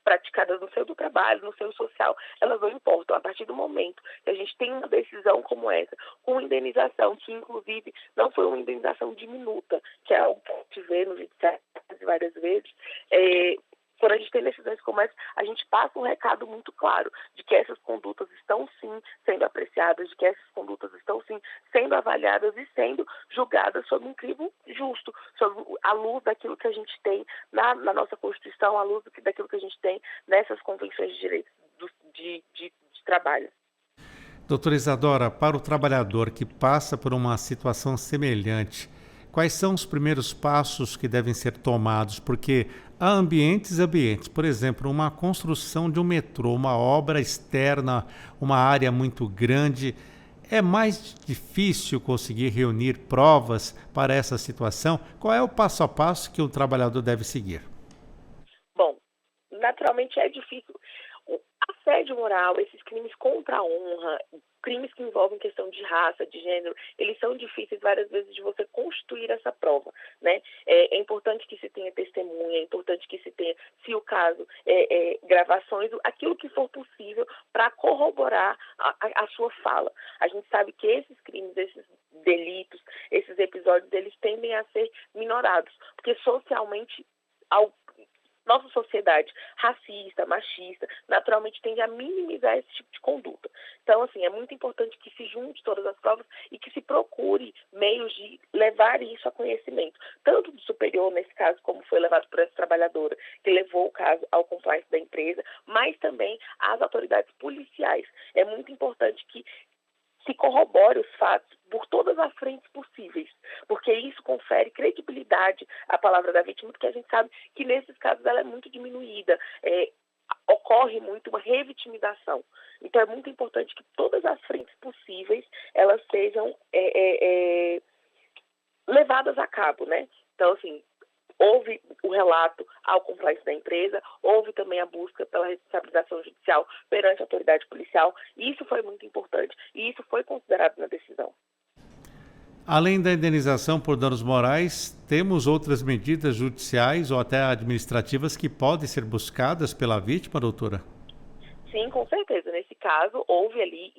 praticadas no seio do trabalho, no seio social, elas não importam. A partir do momento que a gente tem uma decisão como essa, com indenização, que inclusive não foi uma indenização diminuta, que é algo que a gente vê no judiciário várias vezes, quando a gente tem decisões como essa, a gente passa um recado muito claro de que essas condutas estão sim sendo apreciadas, de que essas condutas estão sim sendo avaliadas e sendo julgadas sob um crivo justo, sob a luz daquilo que a gente tem na nossa Constituição, à luz daquilo que a gente tem nessas convenções de direitos de trabalho. Doutora Isadora, para o trabalhador que passa por uma situação semelhante, quais são os primeiros passos que devem ser tomados? Porque há ambientes. Por exemplo, uma construção de um metrô, uma obra externa, uma área muito grande. É mais difícil conseguir reunir provas para essa situação? Qual é o passo a passo que o trabalhador deve seguir? Bom, naturalmente é difícil. O assédio moral, esses crimes contra a honra, crimes que envolvem questão de raça, de gênero, eles são difíceis várias vezes de você constituir essa prova, né? É importante que se tenha testemunha, é importante que se tenha, se o caso, gravações, aquilo que for possível para corroborar a sua fala. A gente sabe que esses crimes, esses delitos, esses episódios, eles tendem a ser minorados, porque socialmente, nossa sociedade racista, machista, naturalmente tende a minimizar esse tipo de conduta. Então, assim, é muito importante que se junte todas as provas e que se procure meios de levar isso a conhecimento, tanto do superior, nesse caso, como foi levado por essa trabalhadora, que levou o caso ao compliance da empresa, mas também às autoridades policiais. É muito importante que se corrobore os fatos por todas as frentes possíveis, porque isso confere credibilidade à palavra da vítima, porque a gente sabe que nesses casos ela é muito diminuída, ocorre muito uma revitimização. Então é muito importante que todas as frentes possíveis elas sejam levadas a cabo, né? Então, assim, houve o relato ao compliance da empresa, houve também a busca pela responsabilização judicial perante a autoridade policial, e isso foi muito importante, e isso foi considerado na decisão. Além da indenização por danos morais, temos outras medidas judiciais ou até administrativas que podem ser buscadas pela vítima, doutora? Sim, com certeza. Nesse caso, houve ali,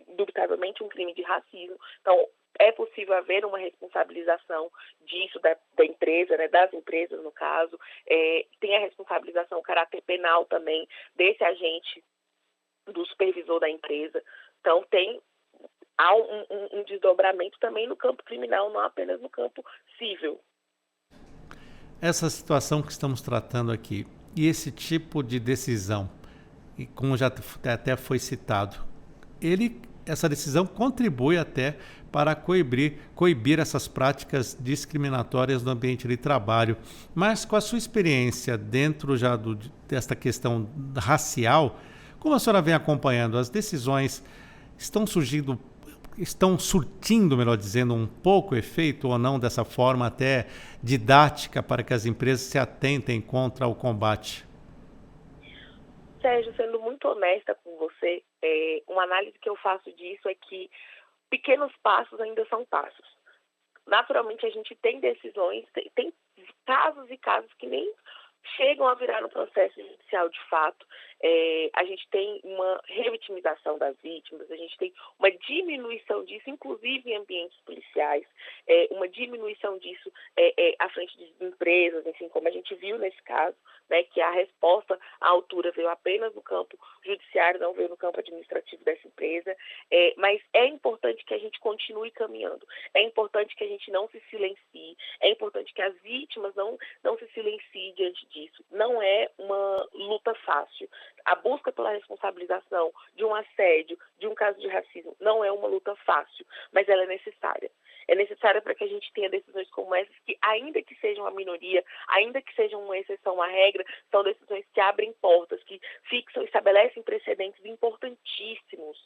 indubitavelmente, um crime de racismo. Então, é possível haver uma responsabilização disso, da empresa, né, das empresas, no caso. Tem a responsabilização, o caráter penal também, desse agente, do supervisor da empresa. Então, há um desdobramento também no campo criminal, não apenas no campo civil. Essa situação que estamos tratando aqui, e esse tipo de decisão, e como já até foi citado, essa decisão contribui até para coibir essas práticas discriminatórias no ambiente de trabalho. Mas com a sua experiência dentro já desta questão racial, como a senhora vem acompanhando, as decisões estão surtindo, melhor dizendo, um pouco efeito ou não dessa forma até didática para que as empresas se atentem contra o combate? Sérgio, sendo muito honesta com você, uma análise que eu faço disso é que pequenos passos ainda são passos. Naturalmente, a gente tem decisões, tem casos e casos que nem chegam a virar no processo judicial de fato. A gente tem uma revitimização das vítimas, a gente tem uma diminuição disso, inclusive em ambientes policiais, uma diminuição disso à frente de empresas, enfim, como a gente viu nesse caso, né, que a resposta à altura veio apenas no campo judiciário, não veio no campo administrativo dessa empresa, mas é importante que a gente continue caminhando, é importante que a gente não se silencie, é importante que as vítimas não se silenciem diante disso. Não é uma luta fácil. A busca pela responsabilização de um assédio, de um caso de racismo, não é uma luta fácil, mas ela é necessária. É necessária para que a gente tenha decisões como essas que, ainda que sejam a minoria, ainda que sejam uma exceção à regra, são decisões que abrem portas, que fixam, estabelecem precedentes importantíssimos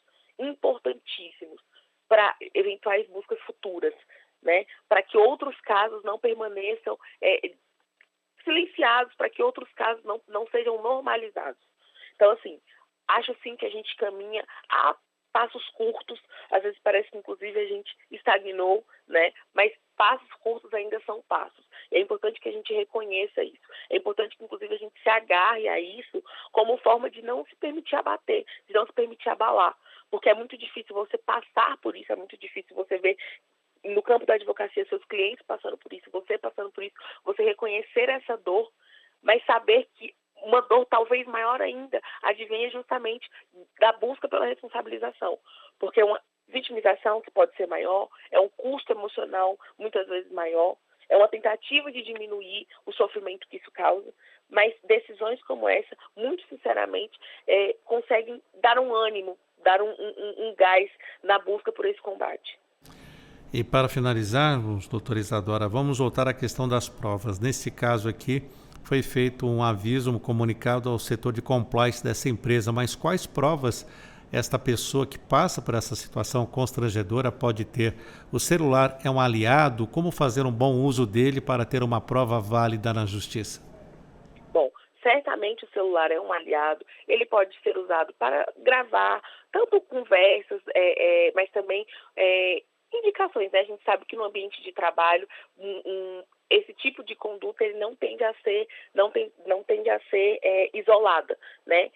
para eventuais buscas futuras, né? Para que outros casos não permaneçam silenciados, para que outros casos não sejam normalizados. Então, assim, acho sim que a gente caminha a passos curtos, às vezes parece que inclusive a gente estagnou, né? Mas passos curtos ainda são passos. E é importante que a gente reconheça isso. É importante que inclusive a gente se agarre a isso como forma de não se permitir abater, de não se permitir abalar. Porque é muito difícil você passar por isso, é muito difícil você ver no campo da advocacia seus clientes passando por isso, você passando por isso, você reconhecer essa dor, mas saber que uma dor talvez maior ainda advenha justamente da busca pela responsabilização, porque uma vitimização que pode ser maior, é um custo emocional muitas vezes maior, é uma tentativa de diminuir o sofrimento que isso causa, mas decisões como essa, muito sinceramente, conseguem dar um ânimo, dar um gás na busca por esse combate. E para finalizarmos, doutora Isadora, vamos voltar à questão das provas. Nesse caso aqui, foi feito um aviso, um comunicado ao setor de compliance dessa empresa, mas quais provas esta pessoa que passa por essa situação constrangedora pode ter? O celular é um aliado? Como fazer um bom uso dele para ter uma prova válida na justiça? Bom, certamente o celular é um aliado, ele pode ser usado para gravar tanto conversas, mas também indicações, né? A gente sabe que no ambiente de trabalho esse tipo de conduta ele não tende a ser isolada, né?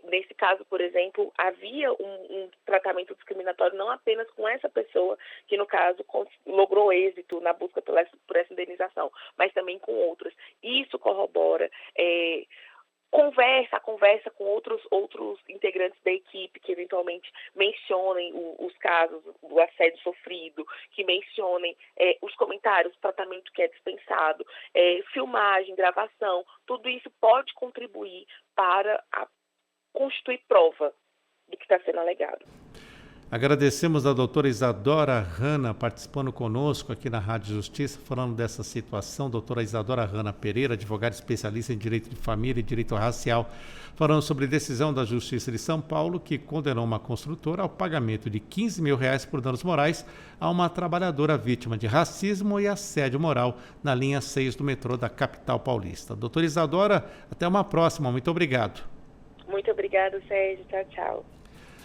Nesse caso, por exemplo, havia um tratamento discriminatório não apenas com essa pessoa que no caso logrou êxito na busca por essa indenização, mas também com outras. Isso corrobora conversa com outros integrantes da equipe que eventualmente mencionem os casos do assédio sofrido, que mencionem os comentários, o tratamento que é dispensado, filmagem, gravação, tudo isso pode contribuir para constituir prova do que está sendo alegado. Agradecemos a doutora Isadora Hanna participando conosco aqui na Rádio Justiça, falando dessa situação. Doutora Isadora Hanna Pereira, advogada especialista em direito de família e direito racial, falando sobre decisão da Justiça de São Paulo que condenou uma construtora ao pagamento de R$15 mil por danos morais a uma trabalhadora vítima de racismo e assédio moral na linha 6 do metrô da capital paulista. Doutora Isadora, até uma próxima. Muito obrigado. Muito obrigado, Sérgio. Tchau, tchau.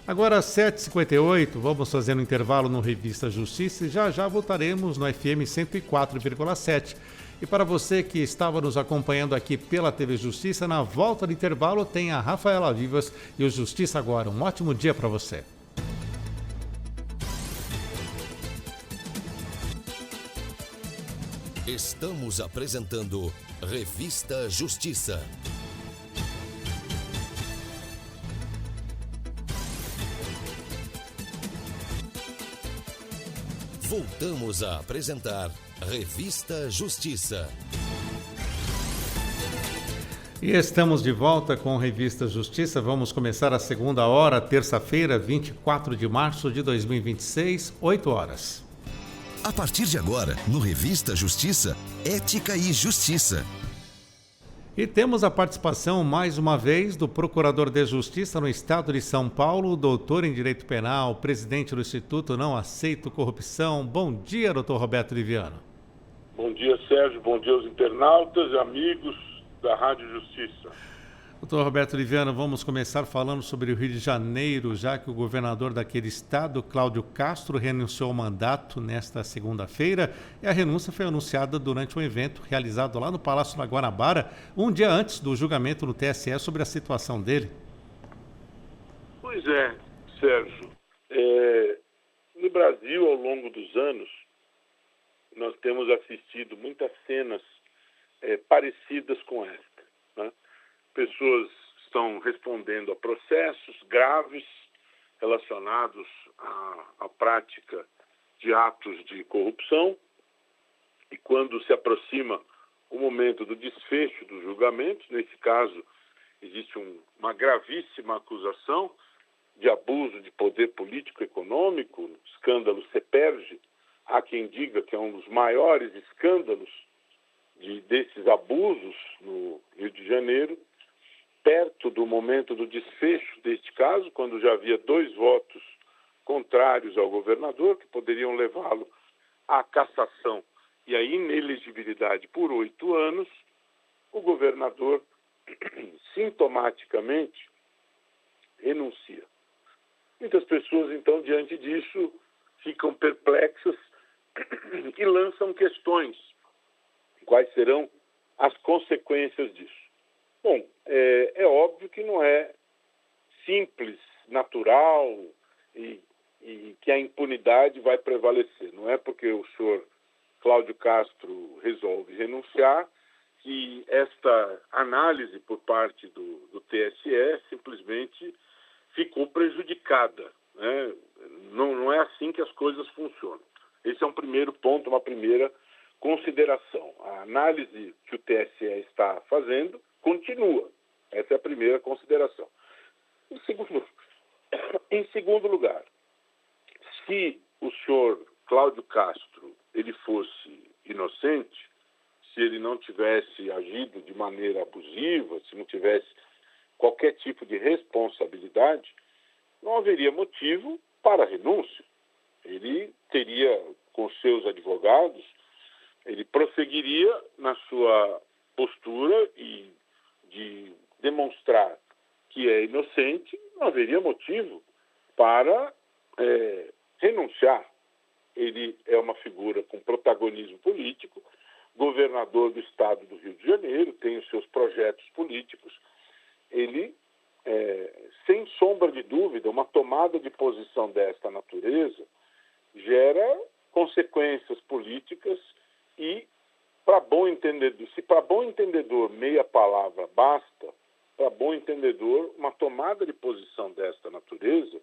Agora, às 7h58, vamos fazer um intervalo no Revista Justiça e já voltaremos no FM 104,7. E para você que estava nos acompanhando aqui pela TV Justiça, na volta do intervalo tem a Rafaela Vivas e o Justiça Agora. Um ótimo dia para você. Estamos apresentando Revista Justiça. Voltamos a apresentar Revista Justiça. E estamos de volta com Revista Justiça. Vamos começar a segunda hora, terça-feira, 24 de março de 2026, 8 horas. A partir de agora, no Revista Justiça, Ética e Justiça. E temos a participação, mais uma vez, do Procurador de Justiça no Estado de São Paulo, doutor em Direito Penal, presidente do Instituto Não Aceito Corrupção. Bom dia, doutor Roberto Liviano. Bom dia, Sérgio. Bom dia aos internautas e amigos da Rádio Justiça. Doutor Roberto Liviano, vamos começar falando sobre o Rio de Janeiro, já que o governador daquele estado, Cláudio Castro, renunciou ao mandato nesta segunda-feira e a renúncia foi anunciada durante um evento realizado lá no Palácio da Guanabara, um dia antes do julgamento no TSE sobre a situação dele. Pois é, Sérgio. No Brasil, ao longo dos anos, nós temos assistido muitas cenas parecidas com esta, né? Pessoas estão respondendo a processos graves relacionados à prática de atos de corrupção e quando se aproxima o momento do desfecho dos julgamentos, nesse caso existe uma gravíssima acusação de abuso de poder político-econômico, escândalo Seperge. Há quem diga que é um dos maiores escândalos desses abusos no Rio de Janeiro, perto do momento do desfecho deste caso, quando já havia 2 votos contrários ao governador, que poderiam levá-lo à cassação e à inelegibilidade por 8 anos, o governador sintomaticamente renuncia. Muitas pessoas, então, diante disso, ficam perplexas e lançam questões. Quais serão as consequências disso? Bom, é óbvio que não é simples, natural e que a impunidade vai prevalecer. Não é porque o senhor Cláudio Castro resolve renunciar que esta análise por parte do TSE simplesmente ficou prejudicada, né? Não é assim que as coisas funcionam. Esse é um primeiro ponto, uma primeira consideração. A análise que o TSE está fazendo continua. Essa é a primeira consideração. Em segundo lugar, se o senhor Cláudio Castro ele fosse inocente, se ele não tivesse agido de maneira abusiva, se não tivesse qualquer tipo de responsabilidade, não haveria motivo para a renúncia. Ele teria, com seus advogados, ele prosseguiria na sua postura e de demonstrar que é inocente, não haveria motivo para renunciar. Ele é uma figura com protagonismo político, governador do estado do Rio de Janeiro, tem os seus projetos políticos. Ele, sem sombra de dúvida, uma tomada de posição desta natureza gera consequências políticas e, para bom entendedor, se para bom entendedor meia palavra basta, para bom entendedor, uma tomada de posição desta natureza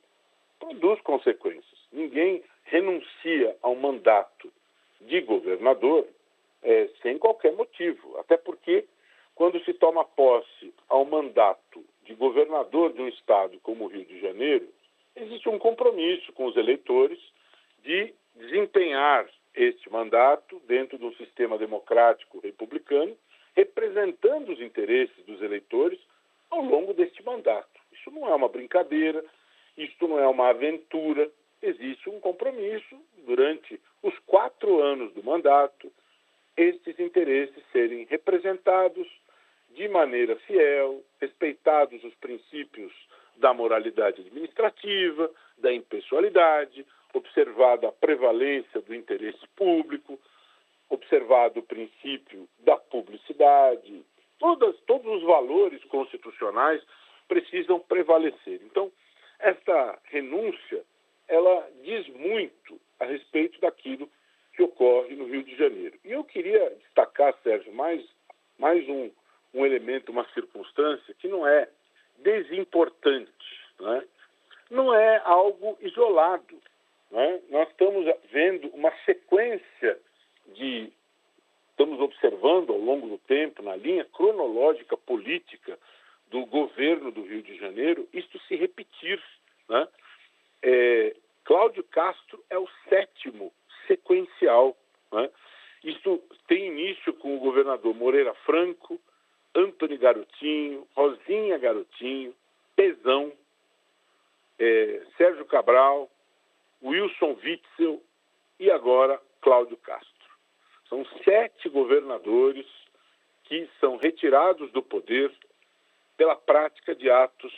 produz consequências. Ninguém renuncia ao mandato de governador sem qualquer motivo. Até porque, quando se toma posse ao mandato de governador de um estado como o Rio de Janeiro, existe um compromisso com os eleitores de desempenhar este mandato dentro de um sistema democrático republicano, representando os interesses dos eleitores ao longo deste mandato. Isso não é uma brincadeira, isso não é uma aventura, existe um compromisso durante os 4 anos do mandato, estes interesses serem representados de maneira fiel, respeitados os princípios da moralidade administrativa, da impessoalidade, observada a prevalência do interesse público, observado o princípio da publicidade, todos os valores constitucionais precisam prevalecer. Então, esta renúncia, ela diz muito a respeito daquilo que ocorre no Rio de Janeiro. E eu queria destacar, Sérgio, mais um elemento, uma circunstância que não é desimportante, né? Não é algo isolado, né? Nós estamos vendo uma sequência estamos observando ao longo do tempo, na linha cronológica política do governo do Rio de Janeiro, isto se repetir, né? Cláudio Castro é o 7º sequencial, né? Isto tem início com o governador Moreira Franco, Antony Garotinho, Rosinha Garotinho, Pezão, Sérgio Cabral, Wilson Witzel e agora Cláudio Castro. São 7 governadores que são retirados do poder pela prática de atos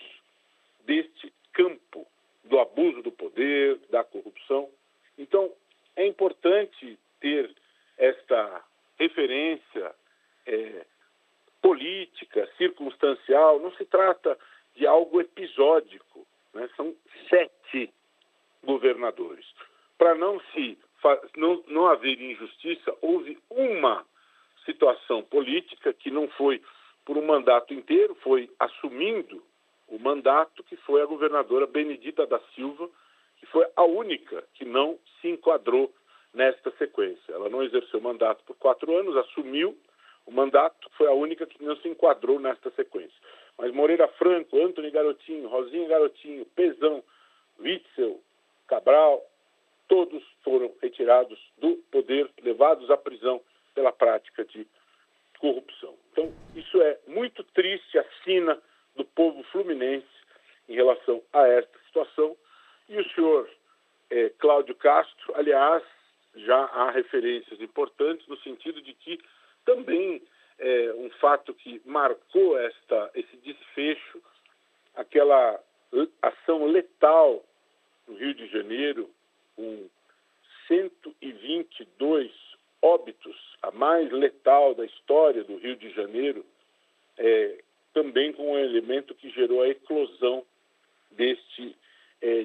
deste campo, do abuso do poder, da corrupção. Então, é importante ter esta referência política, circunstancial. Não se trata de algo episódico, né? São 7 governadores. Para não haver injustiça, houve uma situação política que não foi por um mandato inteiro, foi assumindo o mandato, que foi a governadora Benedita da Silva, que foi a única que não se enquadrou nesta sequência. Ela não exerceu mandato por 4 anos, assumiu o mandato, foi a única que não se enquadrou nesta sequência. Mas Moreira Franco, Antony Garotinho, Rosinha Garotinho, Pezão, Witzel, Cabral, todos foram retirados do poder, levados à prisão pela prática de corrupção. Então, isso é muito triste, a sina do povo fluminense em relação a esta situação. E o senhor Cláudio Castro, aliás, já há referências importantes no sentido de que também um fato que marcou esse desfecho, aquela ação letal no Rio de Janeiro, com 122 óbitos, a mais letal da história do Rio de Janeiro, também com um elemento que gerou a eclosão deste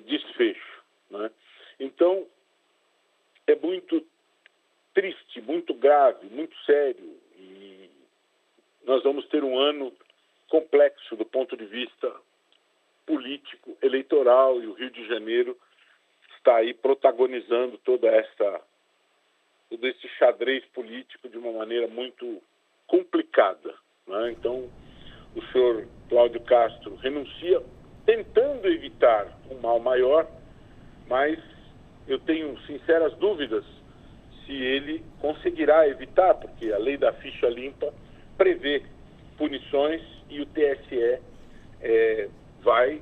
desfecho, né? Então, é muito triste, muito grave, muito sério, e nós vamos ter um ano complexo do ponto de vista político, eleitoral, e o Rio de Janeiro está aí protagonizando todo esse xadrez político de uma maneira muito complicada, né? Então, o senhor Cláudio Castro renuncia, tentando evitar um mal maior, mas eu tenho sinceras dúvidas se ele conseguirá evitar, porque a lei da ficha limpa prevê punições e o TSE vai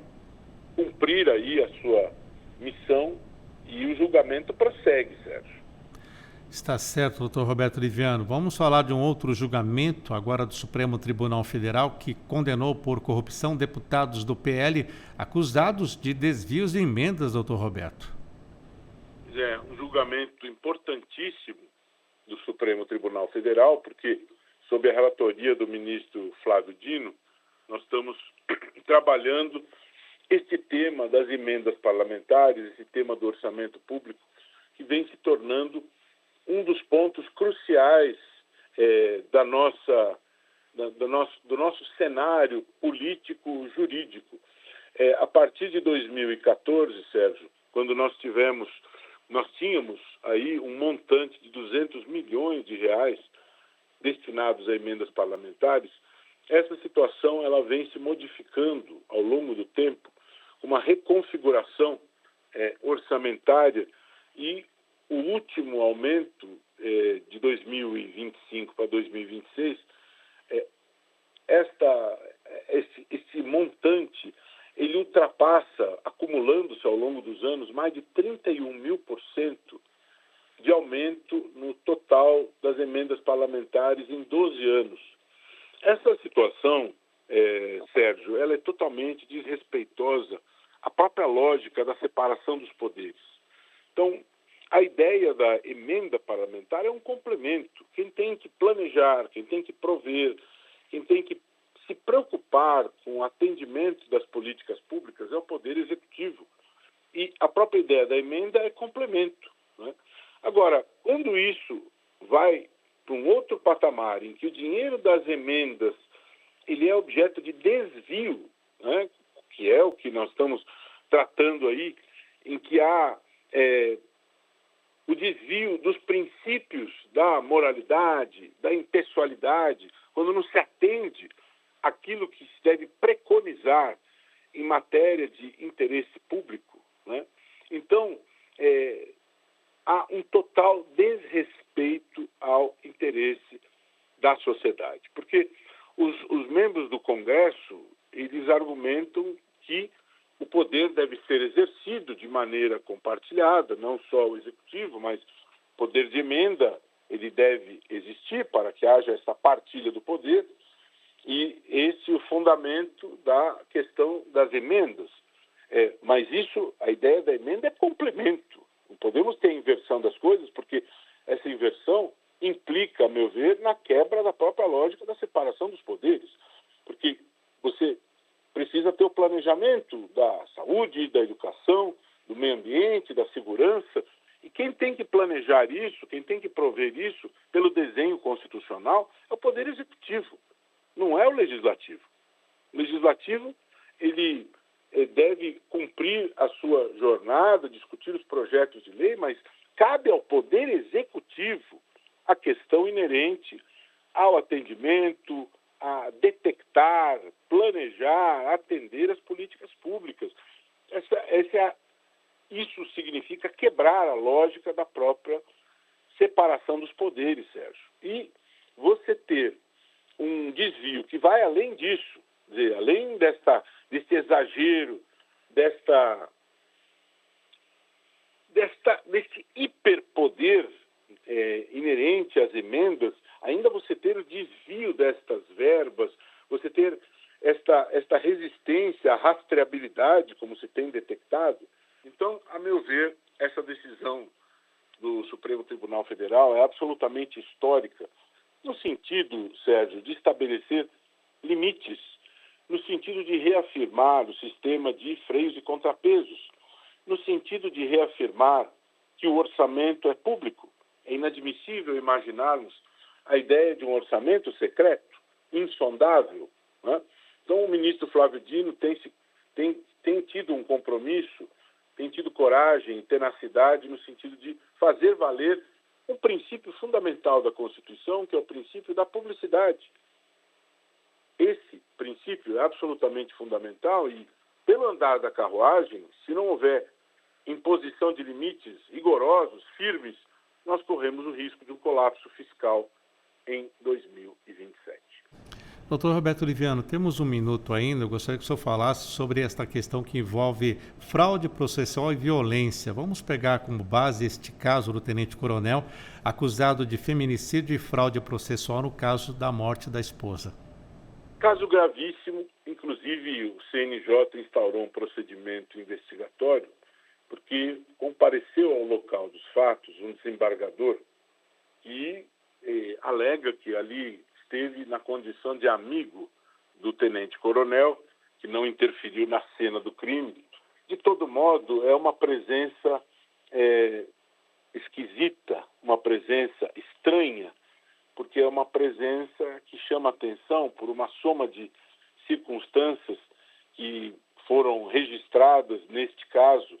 cumprir aí a sua missão e o julgamento prossegue, Sérgio. Está certo, doutor Roberto Liviano. Vamos falar de um outro julgamento agora do Supremo Tribunal Federal, que condenou por corrupção deputados do PL acusados de desvios de emendas, doutor Roberto. É um julgamento importantíssimo do Supremo Tribunal Federal, porque, sob a relatoria do ministro Flávio Dino, nós estamos trabalhando este tema das emendas parlamentares, esse tema do orçamento público, que vem se tornando um dos pontos cruciais do nosso cenário político-jurídico. A partir de 2014, Sérgio, quando nós tínhamos aí um montante de 200 milhões de reais destinados a emendas parlamentares, essa situação ela vem se modificando ao longo do tempo, uma reconfiguração orçamentária e o último aumento de 2025 para 2026, esse montante, ele ultrapassa, acumulando-se ao longo dos anos, mais de 31.000% de aumento no total das emendas parlamentares em 12 anos. Essa situação, Sérgio, ela é totalmente desrespeitosa à própria lógica da separação dos poderes. Então, a ideia da emenda parlamentar é um complemento. Quem tem que planejar, quem tem que prover, quem tem que se preocupar com o atendimento das políticas públicas é o Poder Executivo. E a própria ideia da emenda é complemento, né? Agora, quando isso vai para um outro patamar, em que o dinheiro das emendas ele é objeto de desvio, né, que é o que nós estamos tratando aí, em que há o desvio dos princípios da moralidade, da impessoalidade, quando não se atende aquilo que se deve preconizar em matéria de interesse público, né? Então, há um total desrespeito ao interesse da sociedade. Porque os membros do Congresso, eles argumentam que o poder deve ser exercido de maneira compartilhada, não só o executivo, mas o poder de emenda, ele deve existir para que haja essa partilha do poder, e esse é o fundamento da questão das emendas. Mas isso, a ideia da emenda é complemento. Não podemos ter inversão das coisas, porque essa inversão implica, a meu ver, na quebra da própria lógica da separação dos poderes. Porque você precisa ter o planejamento da saúde, da educação, do meio ambiente, da segurança, e quem tem que planejar isso, quem tem que prover isso pelo desenho constitucional é o Poder Executivo, não é o Legislativo. O Legislativo, ele deve cumprir a sua jornada, discutir os projetos de lei, mas cabe ao Poder Executivo a questão inerente ao atendimento, a detectar, planejar, atender as políticas públicas. Isso significa quebrar a lógica da própria separação dos poderes, Sérgio. E você ter um desvio que vai além disso, quer dizer, além desse exagero, desse hiperpoder inerente às emendas, ainda você ter o desvio destas verbas, você ter esta resistência à rastreabilidade, como se tem detectado. Então, a meu ver, essa decisão do Supremo Tribunal Federal é absolutamente histórica, no sentido, Sérgio, de estabelecer limites, no sentido de reafirmar o sistema de freios e contrapesos, no sentido de reafirmar que o orçamento é público. É inadmissível imaginarmos a ideia de um orçamento secreto, insondável, né? Então, o ministro Flávio Dino tem tido um compromisso, tem tido coragem e tenacidade no sentido de fazer valer um princípio fundamental da Constituição, que é o princípio da publicidade. Esse princípio é absolutamente fundamental e, pelo andar da carruagem, se não houver imposição de limites rigorosos, firmes, nós corremos o risco de um colapso fiscal em 2027. Doutor Roberto Liviano, temos um minuto ainda. Eu gostaria que o senhor falasse sobre esta questão que envolve fraude processual e violência. Vamos pegar como base este caso do tenente-coronel acusado de feminicídio e fraude processual no caso da morte da esposa. Caso gravíssimo, inclusive o CNJ instaurou um procedimento investigatório porque compareceu ao local dos fatos um desembargador que alega que ali esteve na condição de amigo do tenente-coronel, que não interferiu na cena do crime. De todo modo, é uma presença esquisita, uma presença estranha, porque é uma presença que chama atenção por uma soma de circunstâncias que foram registradas neste caso.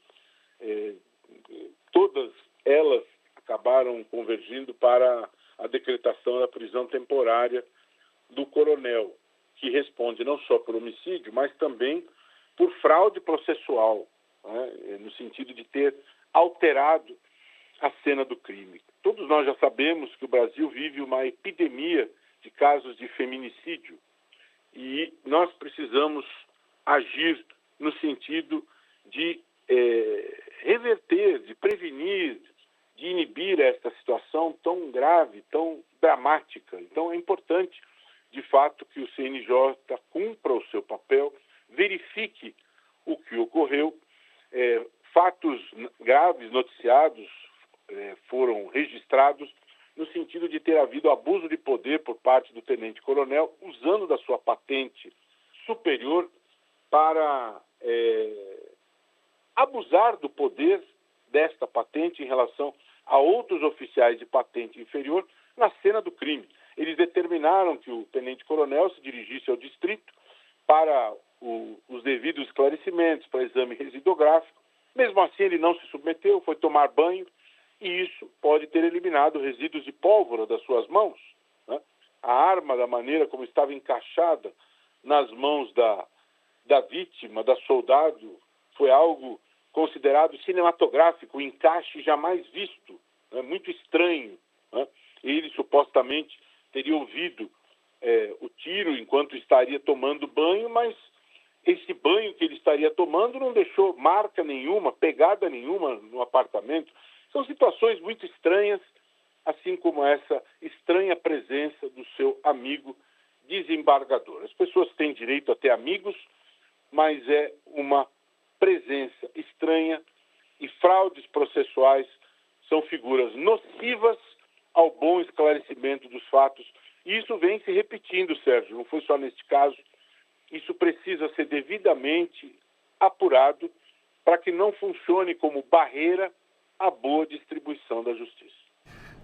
Todas elas acabaram convergindo para a decretação da prisão temporária do coronel, que responde não só por homicídio, mas também por fraude processual. né, no sentido de ter alterado a cena do crime. Todos nós já sabemos que o Brasil vive uma epidemia de casos de feminicídio e nós precisamos agir no sentido de reverter, de prevenir, de inibir esta situação tão grave, tão dramática. Então é importante, de fato, que o CNJ cumpra o seu papel, verifique o que ocorreu. Fatos graves noticiados foram registrados no sentido de ter havido abuso de poder por parte do tenente-coronel, usando da sua patente superior para abusar do poder desta patente em relação a outros oficiais de patente inferior na cena do crime. Eles determinaram que o tenente-coronel se dirigisse ao distrito para os devidos esclarecimentos, para exame residográfico. Mesmo assim, ele não se submeteu, foi tomar banho, e isso pode ter eliminado resíduos de pólvora das suas mãos, né? A arma, da maneira como estava encaixada nas mãos da vítima, da soldado, foi algo considerado cinematográfico, um encaixe jamais visto, né? Muito estranho, né? Ele supostamente teria ouvido o tiro enquanto estaria tomando banho, mas esse banho que ele estaria tomando não deixou marca nenhuma, pegada nenhuma no apartamento. São situações muito estranhas, assim como essa estranha presença do seu amigo desembargador. As pessoas têm direito a ter amigos, mas é uma presença estranha e fraudes processuais são figuras nocivas ao bom esclarecimento dos fatos. E isso vem se repetindo, Sérgio, não foi só neste caso. Isso precisa ser devidamente apurado para que não funcione como barreira à boa distribuição da justiça.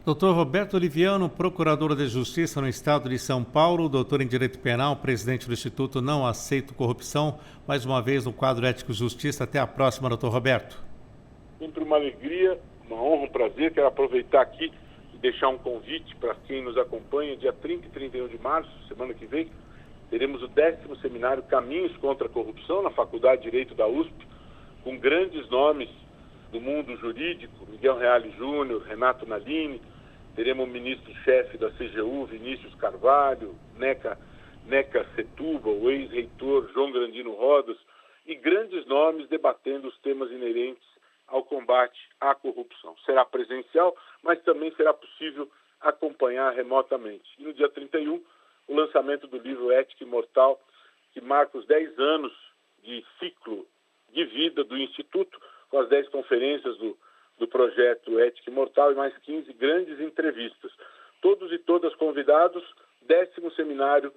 Doutor Roberto Oliviano, procurador de Justiça no Estado de São Paulo, doutor em Direito Penal, presidente do Instituto Não Aceito Corrupção, mais uma vez no quadro Ético e Justiça. Até a próxima, doutor Roberto. Sempre uma alegria, uma honra, um prazer. Quero aproveitar aqui e deixar um convite para quem nos acompanha. Dia 30 e 31 de março, semana que vem, teremos o 10º seminário Caminhos contra a Corrupção na Faculdade de Direito da USP, com grandes nomes do mundo jurídico, Miguel Reale Júnior, Renato Nalini, teremos o ministro-chefe da CGU, Vinícius Carvalho, Neca Setúbal, o ex-reitor João Grandino Rodas, e grandes nomes debatendo os temas inerentes ao combate à corrupção. Será presencial, mas também será possível acompanhar remotamente. E no dia 31, o lançamento do livro Ética Imortal, que marca os 10 anos de ciclo de vida do Instituto, com as 10 conferências do projeto Ética Imortal e mais 15 grandes entrevistas. Todos e todas convidados, 10º seminário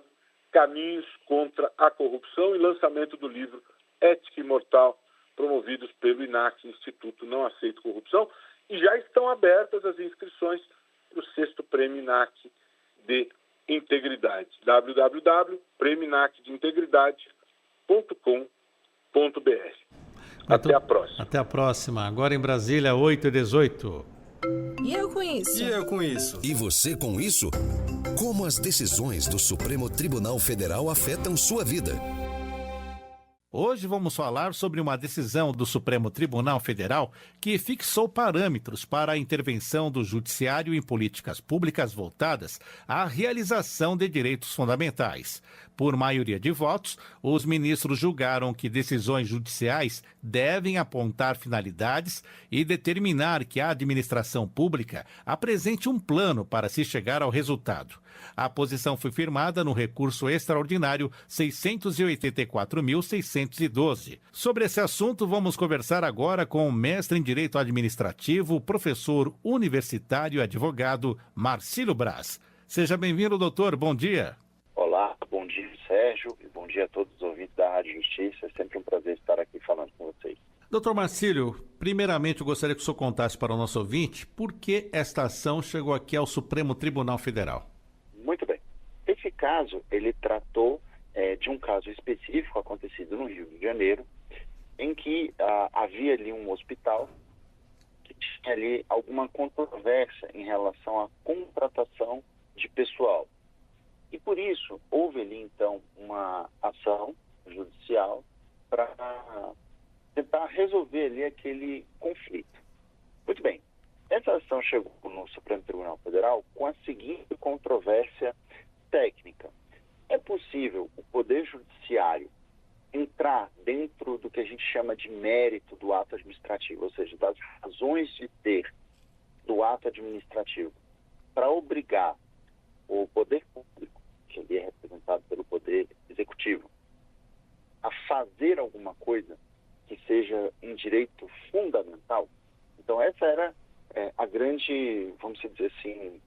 Caminhos contra a Corrupção e lançamento do livro Ética Imortal, promovidos pelo INAC, Instituto Não Aceito Corrupção, e já estão abertas as inscrições para o 6º Prêmio INAC de Integridade. www.premioinacdeintegridade.com.br. Até a próxima. Até a próxima. Agora em Brasília, 8h18. E eu com isso? E eu com isso? E você com isso? Como as decisões do Supremo Tribunal Federal afetam sua vida? Hoje vamos falar sobre uma decisão do Supremo Tribunal Federal que fixou parâmetros para a intervenção do Judiciário em políticas públicas voltadas à realização de direitos fundamentais. Por maioria de votos, os ministros julgaram que decisões judiciais devem apontar finalidades e determinar que a administração pública apresente um plano para se chegar ao resultado. A posição foi firmada no recurso extraordinário 684.612. Sobre esse assunto, vamos conversar agora com o mestre em Direito Administrativo, professor universitário e advogado Marcílio Braz. Seja bem-vindo, doutor. Bom dia. Olá, bom dia, Sérgio, e bom dia a todos os ouvintes da Rádio Justiça. É sempre um prazer estar aqui falando com vocês. Doutor Marcílio, primeiramente eu gostaria que o senhor contasse para o nosso ouvinte por que esta ação chegou aqui ao Supremo Tribunal Federal. Muito bem. Esse caso, ele tratou de um caso específico acontecido no Rio de Janeiro, em que havia ali um hospital que tinha ali alguma controvérsia em relação à contratação de pessoal. E por isso, houve ali então uma ação judicial para tentar resolver aquele conflito. Muito bem, essa ação chegou no Supremo Tribunal Federal com a seguinte controvérsia técnica. É possível o Poder Judiciário entrar dentro do que a gente chama de mérito do ato administrativo, ou seja, das razões de ter do ato administrativo, para obrigar o poder público, que ali é representado pelo poder executivo, a fazer alguma coisa que seja um direito fundamental? Então essa era a grande, vamos dizer assim,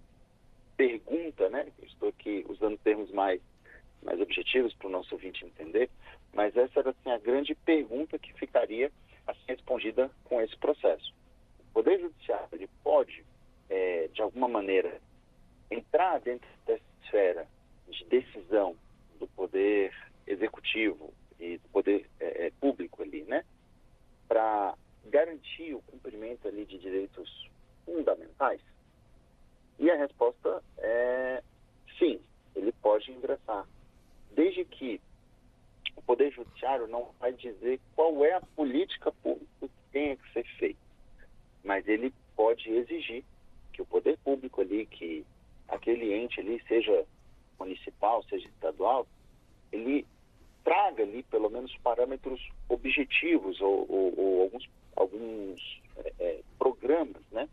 pergunta, né? Eu estou aqui usando termos mais objetivos para o nosso ouvinte entender, mas essa era assim, a grande pergunta que ficaria a ser respondida com esse processo. O Poder Judiciário ele pode, de alguma maneira, entrar dentro dessa esfera de decisão do Poder Executivo e do Poder Público ali, né? Para garantir o cumprimento ali de direitos fundamentais? E a resposta é sim, ele pode ingressar, desde que o Poder Judiciário não vai dizer qual é a política pública que tem que ser feita, mas ele pode exigir que o poder público ali, que aquele ente ali, seja municipal, seja estadual, ele traga ali pelo menos parâmetros objetivos ou alguns programas, né,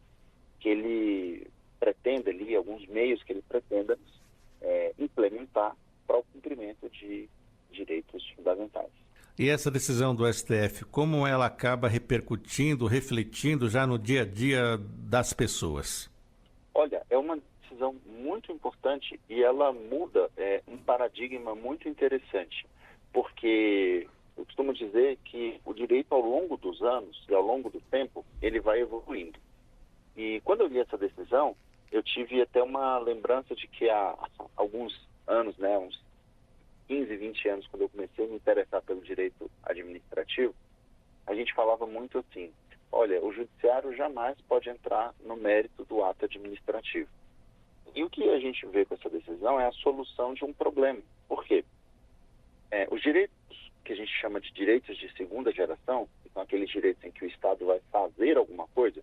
que ele pretenda ali, alguns meios que ele pretenda implementar para o cumprimento de direitos fundamentais. E essa decisão do STF, como ela acaba repercutindo, refletindo já no dia a dia das pessoas? Olha, é uma decisão muito importante e ela muda um paradigma muito interessante, porque eu costumo dizer que o direito ao longo dos anos e ao longo do tempo, ele vai evoluindo. E quando eu li essa decisão, eu tive até uma lembrança de que há alguns anos, né, uns 15, 20 anos, quando eu comecei a me interessar pelo direito administrativo, a gente falava muito assim, olha, o judiciário jamais pode entrar no mérito do ato administrativo. E o que a gente vê com essa decisão é a solução de um problema. Por quê? Os direitos que a gente chama de direitos de segunda geração, que são aqueles direitos em que o Estado vai fazer alguma coisa,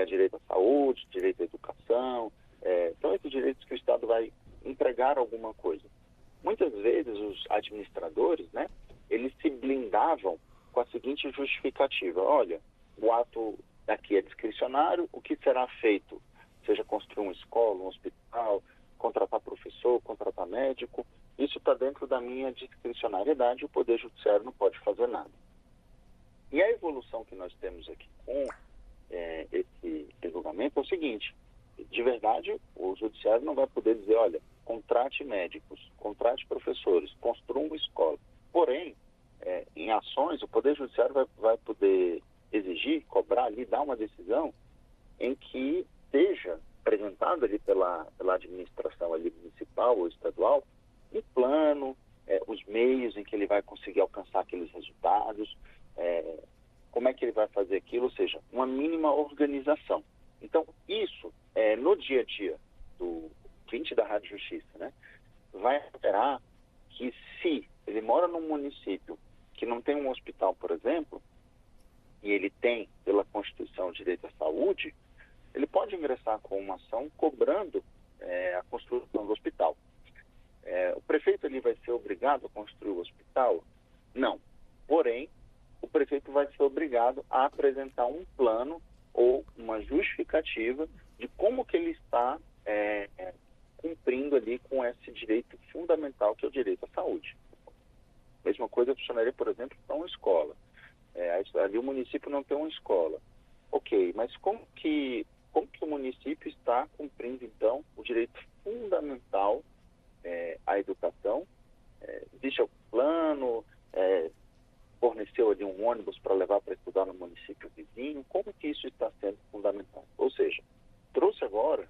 direito à saúde, direito à educação, são esses direitos que o Estado vai entregar alguma coisa. Muitas vezes os administradores, né, eles se blindavam com a seguinte justificativa: olha, o ato aqui é discricionário, o que será feito, seja construir uma escola, um hospital, contratar professor, contratar médico, isso está dentro da minha discricionariedade, o Poder Judiciário não pode fazer nada. E a evolução que nós temos aqui com esse julgamento é o seguinte: de verdade, o Judiciário não vai poder dizer, olha, contrate médicos, contrate professores, construa uma escola. Porém, em ações, o Poder Judiciário vai poder exigir, cobrar ali, dar uma decisão em que seja apresentado ali pela administração ali municipal ou estadual um plano, os meios em que ele vai conseguir alcançar aqueles resultados, como é que ele vai fazer aquilo, ou seja, uma mínima organização. Então, isso, no dia a dia do ouvinte da Rádio Justiça, né, vai alterar que se ele mora num município que não tem um hospital, por exemplo, e ele tem, pela Constituição, o direito à saúde, ele pode ingressar com uma ação cobrando a construção do hospital. O prefeito ali vai ser obrigado a construir o hospital? Não. Porém, o prefeito vai ser obrigado a apresentar um plano ou uma justificativa de como que ele está cumprindo ali com esse direito fundamental, que é o direito à saúde. Mesma coisa funcionaria, por exemplo, para uma escola. Ali o município não tem uma escola. Ok, mas como que o município está cumprindo, então, o direito fundamental à educação? Existe o plano, forneceu ali um ônibus para levar para estudar no município vizinho? Como que isso está sendo fundamental? Ou seja, trouxe agora,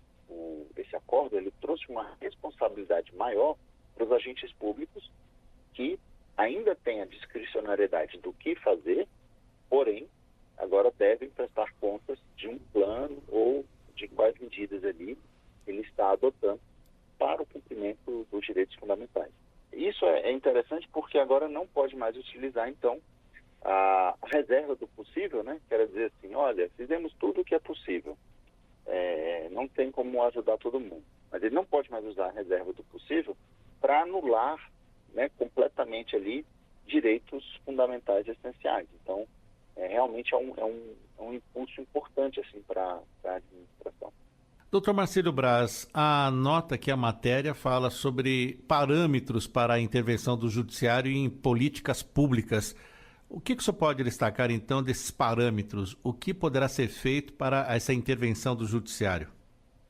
esse acordo, ele trouxe uma responsabilidade maior para os agentes públicos que ainda têm a discricionariedade do que fazer, porém, agora devem prestar contas de um plano ou de quais medidas ali ele está adotando para o cumprimento dos direitos fundamentais. Isso é interessante porque agora não pode mais utilizar, então, a reserva do possível, né? Quer dizer assim, olha, fizemos tudo o que é possível. Não tem como ajudar todo mundo. Mas ele não pode mais usar a reserva do possível para anular, né, completamente ali direitos fundamentais e essenciais. Então, realmente é um impulso importante assim, para a administração. Doutor Marcílio Braz, a nota que a matéria fala sobre parâmetros para a intervenção do judiciário em políticas públicas. O que o senhor pode destacar, então, desses parâmetros? O que poderá ser feito para essa intervenção do judiciário?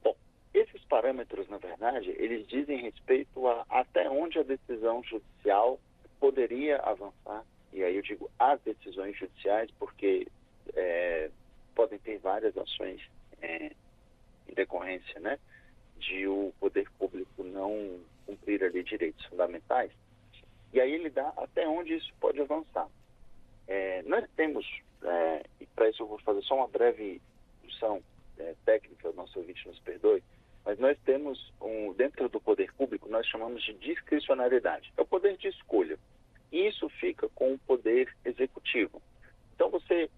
Bom, esses parâmetros, na verdade, eles dizem respeito a até onde a decisão judicial poderia avançar. E aí eu digo as decisões judiciais, porque podem ter várias ações em decorrência, né, de o poder público não cumprir ali direitos fundamentais. E aí ele dá até onde isso pode avançar. Nós temos, e para isso eu vou fazer só uma breve introdução técnica, o nosso ouvinte nos perdoe, mas nós temos, dentro do poder público, nós chamamos de discricionariedade. É o poder de escolha. E isso fica com o poder executivo. Então você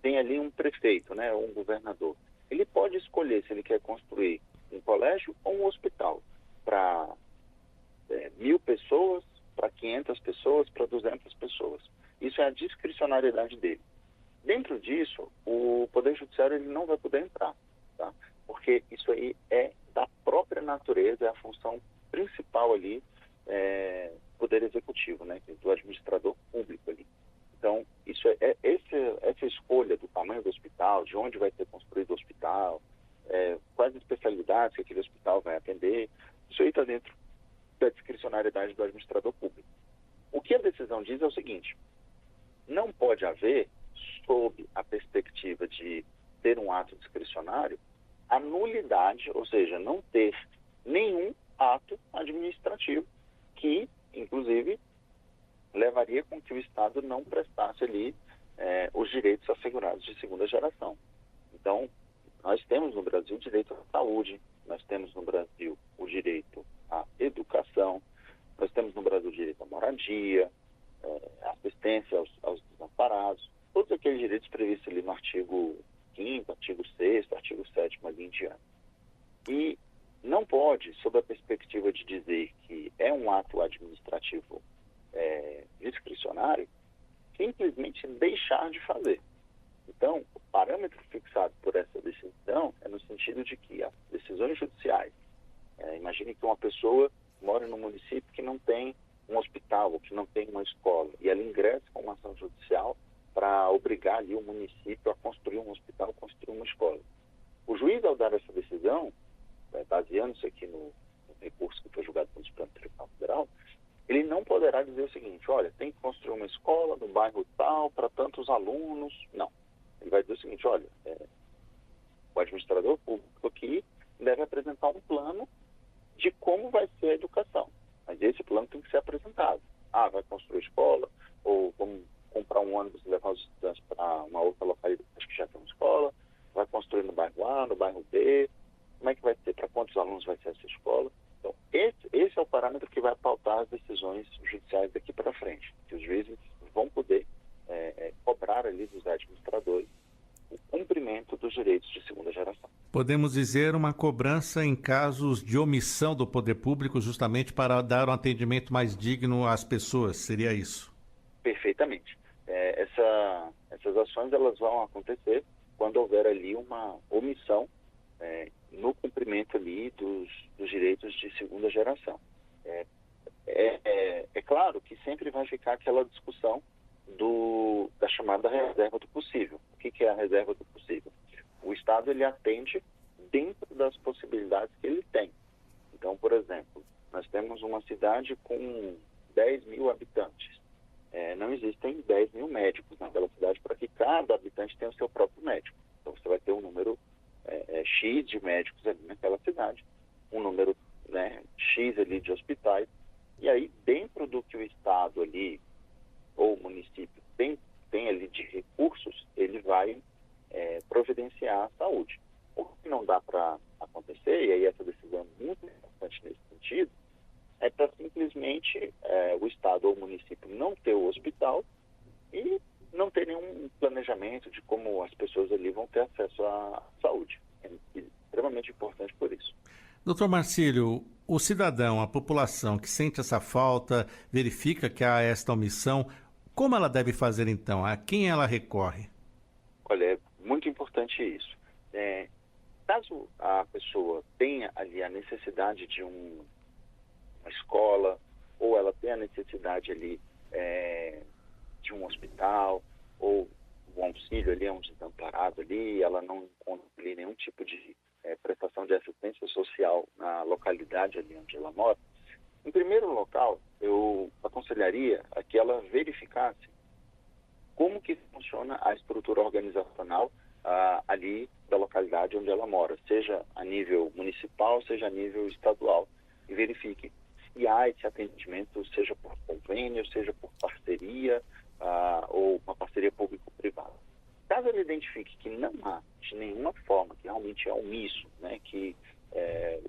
tem ali um prefeito, né, ou um governador. Ele pode escolher se ele quer construir um colégio ou um hospital para 1.000 pessoas, para 500 pessoas, para 200 pessoas. Isso é a discricionariedade dele. Dentro disso, o Poder Judiciário ele não vai poder entrar, tá? Porque isso aí é da própria natureza, é a função principal ali, Poder Executivo, né? Do administrador público ali. Então, isso essa escolha do tamanho do hospital, de onde vai ser construído o hospital, quais especialidades que aquele hospital vai atender, isso aí está dentro da discricionariedade do administrador público. O que a decisão diz é o seguinte: não pode haver, sob a perspectiva de ter um ato discricionário, a nulidade, ou seja, não ter nenhum ato administrativo que, inclusive, levaria com que o Estado não prestasse ali os direitos assegurados de segunda geração. Então, nós temos no Brasil o direito à saúde, nós temos no Brasil o direito à educação, nós temos no Brasil o direito à moradia, assistência aos desamparados, todos aqueles direitos previstos ali no artigo 5º, artigo 6º, artigo 7º ali em diante. E não pode, sob a perspectiva de dizer que é um ato administrativo discricionário, simplesmente deixar de fazer. Então, o parâmetro fixado por essa decisão é no sentido de que as decisões judiciais, imagine que uma pessoa mora num município que não tem um hospital ou que não tem uma escola, e ela ingressa com uma ação judicial para obrigar ali o município a construir um hospital, construir uma escola. O juiz, ao dar essa decisão, baseando-se aqui no recurso que foi julgado pelo Supremo Tribunal Federal, ele não poderá dizer o seguinte: olha, tem que construir uma escola no bairro tal para tantos alunos. Não. Ele vai dizer o seguinte: olha, o administrador público aqui deve apresentar um plano de como vai ser a educação. Mas esse plano tem que ser apresentado. Vai construir escola, ou vamos comprar um ônibus e levar os estudantes para uma outra localidade que já tem uma escola, vai construir no bairro A, no bairro B, como é que vai ser, para quantos alunos vai ser essa escola. Então, esse é o parâmetro que vai pautar as decisões judiciais daqui para frente, que os juízes vão poder cobrar ali dos administradores o cumprimento dos direitos de segunda geração. Podemos dizer uma cobrança em casos de omissão do poder público, justamente para dar um atendimento mais digno às pessoas, seria isso? Perfeitamente. Essas ações elas vão acontecer quando houver ali uma omissão no cumprimento ali dos direitos de segunda geração. É claro que sempre vai ficar aquela discussão da chamada reserva do possível. O que é a reserva do possível? O Estado ele atende dentro das possibilidades que ele tem. Então, por exemplo, nós temos uma cidade com 10.000 habitantes. Não existem 10.000 médicos naquela cidade para que cada habitante tenha o seu próprio médico. Então, você vai ter um número X de médicos ali naquela cidade, um número X ali de hospitais, e aí dentro do que o Estado ali, ou o município tem ali de recursos, ele vai providenciar a saúde. O que não dá para acontecer, e aí essa decisão é muito importante nesse sentido, é para simplesmente o Estado ou o município não ter o hospital e não ter nenhum planejamento de como as pessoas ali vão ter acesso à saúde. É extremamente importante por isso. Doutor Marcílio, o cidadão, a população que sente essa falta, verifica que há esta omissão, como ela deve fazer então? A quem ela recorre? Olha, é muito importante isso. Caso a pessoa tenha ali a necessidade de uma escola, ou ela tenha a necessidade ali de um hospital, ou um auxílio ali, um desamparado ali, ela não encontra ali nenhum tipo de prestação de assistência social na localidade ali onde ela mora, em primeiro local, eu aconselharia a que ela verificasse como que funciona a estrutura organizacional ali da localidade onde ela mora, seja a nível municipal, seja a nível estadual, e verifique se há esse atendimento, seja por convênio, seja por parceria, ou uma parceria público-privada. Caso ele identifique que não há de nenhuma forma, que realmente é omisso, né, que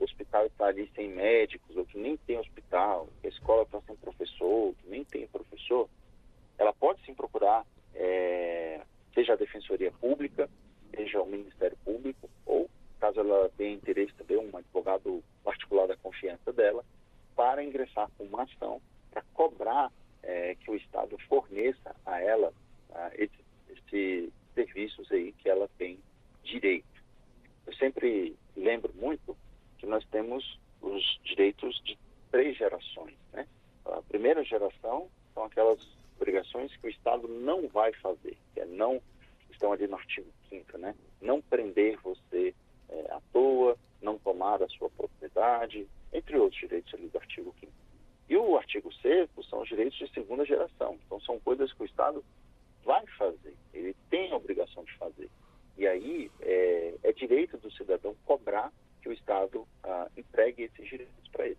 o hospital está ali sem médicos, ou que nem tem hospital, que a escola está sem professor, que nem tem professor, ela pode sim procurar, seja a Defensoria Pública, seja o Ministério Público, ou, caso ela tenha interesse também, um advogado particular da confiança dela, para ingressar com uma ação para cobrar que o Estado forneça a ela esses serviços aí que ela tem direito. Eu sempre lembro muito que nós temos os direitos de 3 gerações, né? A primeira geração são aquelas obrigações que o Estado não vai fazer, que não estão ali no artigo 5º, né? Não prender você à toa, não tomar a sua propriedade, entre outros direitos ali do artigo 5º. E o artigo 6º são os direitos de segunda geração. Então, são coisas que o Estado vai fazer, ele tem a obrigação de fazer. E aí é direito do cidadão cobrar que o Estado entregue esses direitos para ele.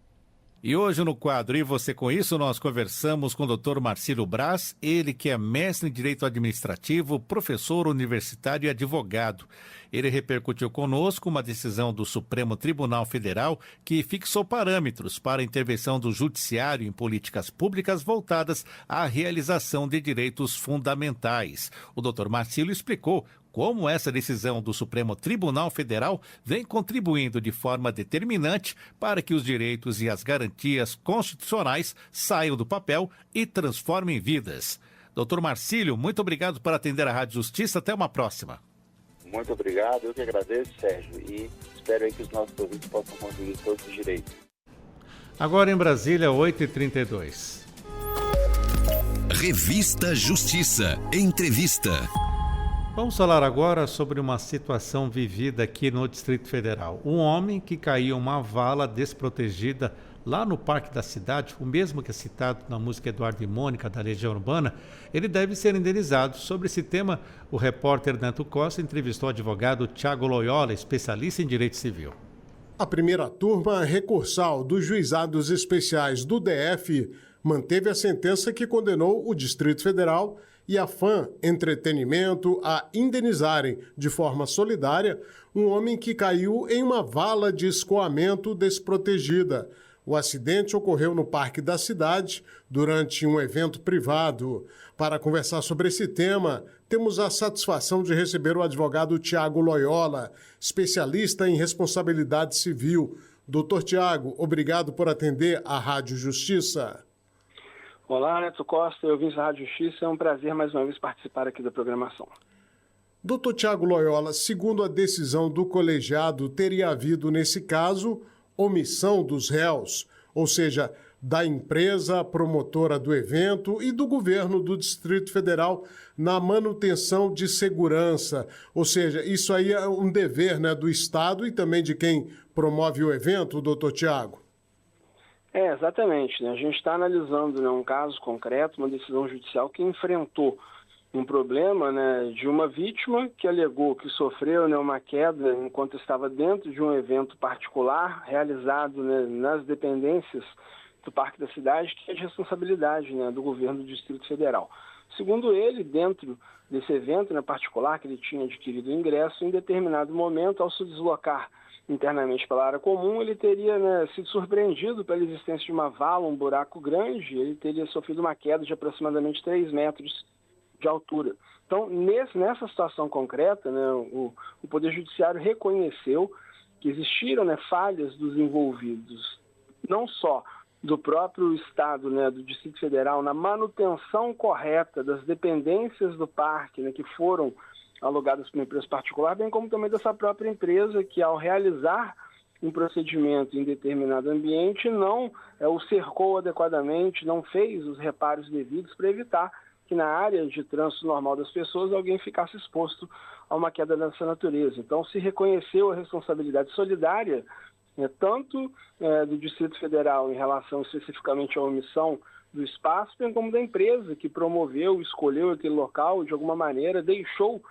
E hoje no quadro E Você Com Isso, nós conversamos com o Dr. Marcílio Braz, ele que é mestre em Direito Administrativo, professor universitário e advogado. Ele repercutiu conosco uma decisão do Supremo Tribunal Federal que fixou parâmetros para a intervenção do Judiciário em políticas públicas voltadas à realização de direitos fundamentais. O Dr. Marcílio explicou como essa decisão do Supremo Tribunal Federal vem contribuindo de forma determinante para que os direitos e as garantias constitucionais saiam do papel e transformem vidas. Doutor Marcílio, muito obrigado por atender a Rádio Justiça. Até uma próxima. Muito obrigado, eu que agradeço, Sérgio, e espero aí que os nossos ouvintes possam conseguir todos os direitos. Agora em Brasília, 8h32. Revista Justiça. Entrevista. Vamos falar agora sobre uma situação vivida aqui no Distrito Federal. Um homem que caiu em uma vala desprotegida lá no Parque da Cidade, o mesmo que é citado na música Eduardo e Mônica, da Legião Urbana, ele deve ser indenizado. Sobre esse tema, o repórter Neto Costa entrevistou o advogado Tiago Loyola, especialista em direito civil. A primeira turma recursal dos juizados especiais do DF manteve a sentença que condenou o Distrito Federal e a FAM Entretenimento a indenizarem de forma solidária um homem que caiu em uma vala de escoamento desprotegida. O acidente ocorreu no Parque da Cidade durante um evento privado. Para conversar sobre esse tema, temos a satisfação de receber o advogado Tiago Loyola, especialista em responsabilidade civil. Doutor Tiago, obrigado por atender a Rádio Justiça. Olá, Neto Costa, eu vim da Rádio Justiça, é um prazer mais uma vez participar aqui da programação. Doutor Tiago Loyola, segundo a decisão do colegiado, teria havido, nesse caso, omissão dos réus, ou seja, da empresa promotora do evento e do governo do Distrito Federal na manutenção de segurança. Ou seja, isso aí é um dever, né, do Estado e também de quem promove o evento, doutor Tiago? Exatamente. Né? A gente está analisando, né, um caso concreto, uma decisão judicial que enfrentou um problema, né, de uma vítima que alegou que sofreu, né, uma queda enquanto estava dentro de um evento particular realizado, né, nas dependências do Parque da Cidade, que é de responsabilidade, né, do governo do Distrito Federal. Segundo ele, dentro desse evento, né, particular, que ele tinha adquirido o ingresso, em determinado momento, ao se deslocar internamente pela área comum, ele teria, né, sido surpreendido pela existência de uma vala, um buraco grande, ele teria sofrido uma queda de aproximadamente 3 metros de altura. Então, nessa situação concreta, né, o Poder Judiciário reconheceu que existiram, né, falhas dos envolvidos, não só do próprio Estado, né, do Distrito Federal, na manutenção correta das dependências do parque, né, que foram alugadas por uma empresa particular, bem como também dessa própria empresa que, ao realizar um procedimento em determinado ambiente, não o cercou adequadamente, não fez os reparos devidos para evitar que na área de trânsito normal das pessoas alguém ficasse exposto a uma queda dessa natureza. Então, se reconheceu a responsabilidade solidária, tanto do Distrito Federal em relação especificamente à omissão do espaço, bem como da empresa que promoveu, escolheu aquele local, de alguma maneira deixou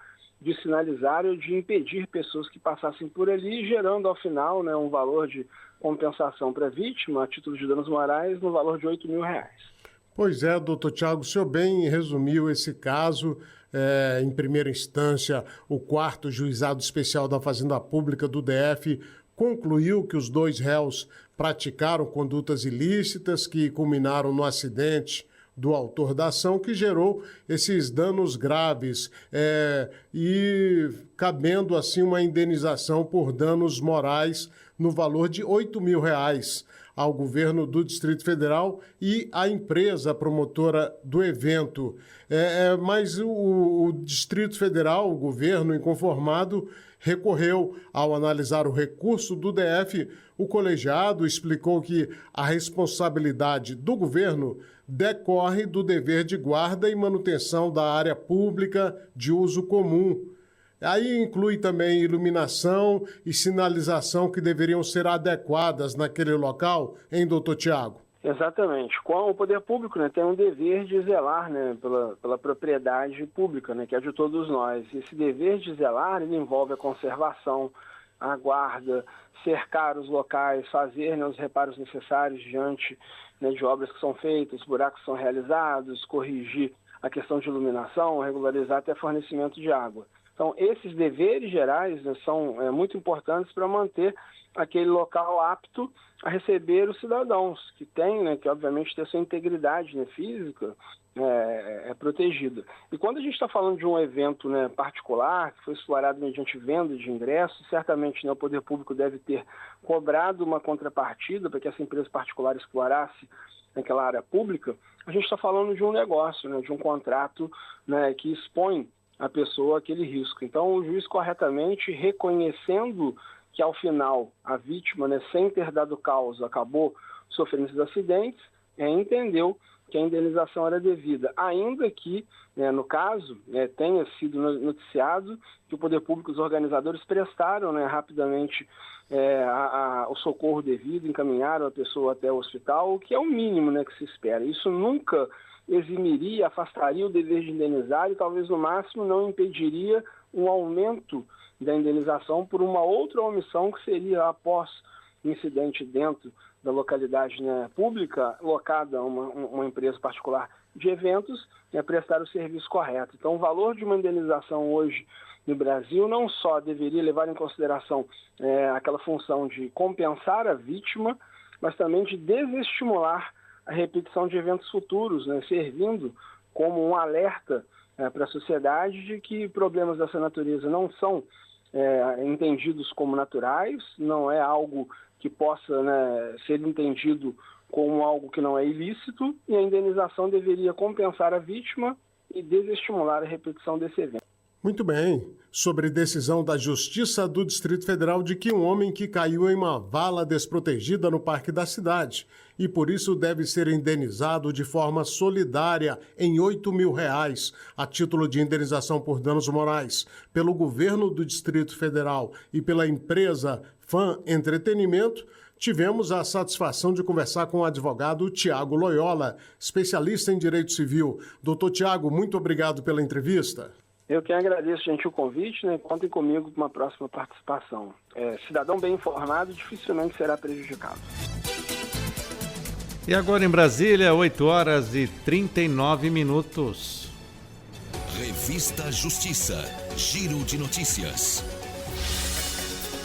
de sinalizar ou de impedir pessoas que passassem por ali, gerando ao final, né, um valor de compensação para a vítima, a título de danos morais, no valor de R$8 mil. Pois é, doutor Tiago, o senhor bem resumiu esse caso. Em primeira instância, o 4º Juizado Especial da Fazenda Pública do DF concluiu que os 2 réus praticaram condutas ilícitas que culminaram no acidente do autor da ação, que gerou esses danos graves e cabendo assim uma indenização por danos morais no valor de R$8 mil ao governo do Distrito Federal e à empresa promotora do evento. Mas o Distrito Federal, o governo inconformado, recorreu. Ao analisar o recurso do DF, o colegiado explicou que a responsabilidade do governo decorre do dever de guarda e manutenção da área pública de uso comum. Aí inclui também iluminação e sinalização que deveriam ser adequadas naquele local, hein, doutor Tiago? Exatamente. O poder público, né, tem um dever de zelar, né, pela propriedade pública, né, que é de todos nós. Esse dever de zelar, ele envolve a conservação, a guarda, cercar os locais, fazer, né, os reparos necessários diante, né, de obras que são feitas, buracos que são realizados, corrigir a questão de iluminação, regularizar até fornecimento de água. Então, esses deveres gerais, né, são muito importantes para manter aquele local apto a receber os cidadãos, que tem, né, que obviamente tem a sua integridade, né, física protegida. E quando a gente está falando de um evento, né, particular, que foi explorado mediante venda de ingressos, certamente, né, o poder público deve ter cobrado uma contrapartida para que essa empresa particular explorasse naquela área pública. A gente está falando de um negócio, né, de um contrato, né, que expõe a pessoa aquele risco. Então, o juiz corretamente, reconhecendo que ao final a vítima, né, sem ter dado causa, acabou sofrendo esses acidentes, entendeu que a indenização era devida, ainda que, né, no caso, tenha sido noticiado que o poder público, os organizadores prestaram, né, rapidamente o socorro devido, encaminharam a pessoa até o hospital, o que é o mínimo, né, que se espera. Isso nunca eximiria, afastaria o dever de indenizar e talvez no máximo não impediria um aumento da indenização por uma outra omissão que seria após o incidente dentro da localidade, né, pública, locada uma empresa particular de eventos, prestar o serviço correto. Então, o valor de uma indenização hoje no Brasil não só deveria levar em consideração aquela função de compensar a vítima, mas também de desestimular a repetição de eventos futuros, né, servindo como um alerta para a sociedade de que problemas dessa natureza não são entendidos como naturais, não é algo que possa, né, ser entendido como algo que não é ilícito, e a indenização deveria compensar a vítima e desestimular a repetição desse evento. Muito bem. Sobre decisão da Justiça do Distrito Federal de que um homem que caiu em uma vala desprotegida no Parque da Cidade e por isso deve ser indenizado de forma solidária em R$8 mil a título de indenização por danos morais pelo governo do Distrito Federal e pela empresa Fan Entretenimento, tivemos a satisfação de conversar com o advogado Tiago Loyola, especialista em direito civil. Doutor Tiago, muito obrigado pela entrevista. Eu que agradeço, gente, o convite, né? Contem comigo para uma próxima participação. Cidadão bem informado dificilmente será prejudicado. E agora em Brasília, 8h39. Revista Justiça. Giro de notícias.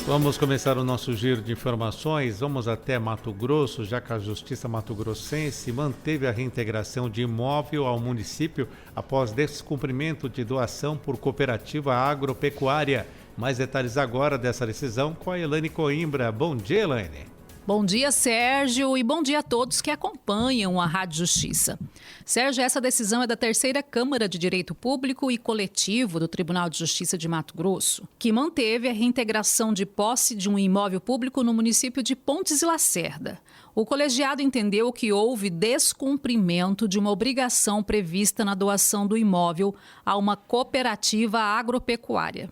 Vamos começar o nosso giro de informações. Vamos até Mato Grosso, já que a Justiça Mato-Grossense manteve a reintegração de imóvel ao município após descumprimento de doação por cooperativa agropecuária. Mais detalhes agora dessa decisão com a Elaine Coimbra. Bom dia, Elaine. Bom dia, Sérgio, e bom dia a todos que acompanham a Rádio Justiça. Sérgio, essa decisão é da Terceira Câmara de Direito Público e Coletivo do Tribunal de Justiça de Mato Grosso, que manteve a reintegração de posse de um imóvel público no município de Pontes e Lacerda. O colegiado entendeu que houve descumprimento de uma obrigação prevista na doação do imóvel a uma cooperativa agropecuária.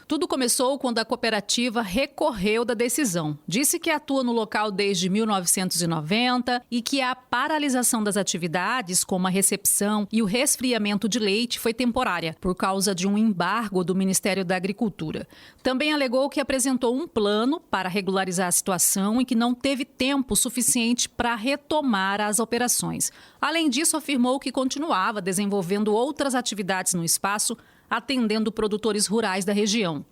Tudo começou quando a cooperativa recorreu da decisão. Disse que atua no local desde 1990 e que a paralisação das atividades, como a recepção e o resfriamento de leite, foi temporária, por causa de um embargo do Ministério da Agricultura. Também alegou que apresentou um plano para regularizar a situação e que não teve tempo suficiente para retomar as operações. Além disso, afirmou que continuava desenvolvendo outras atividades no espaço, atendendo produtores rurais da região.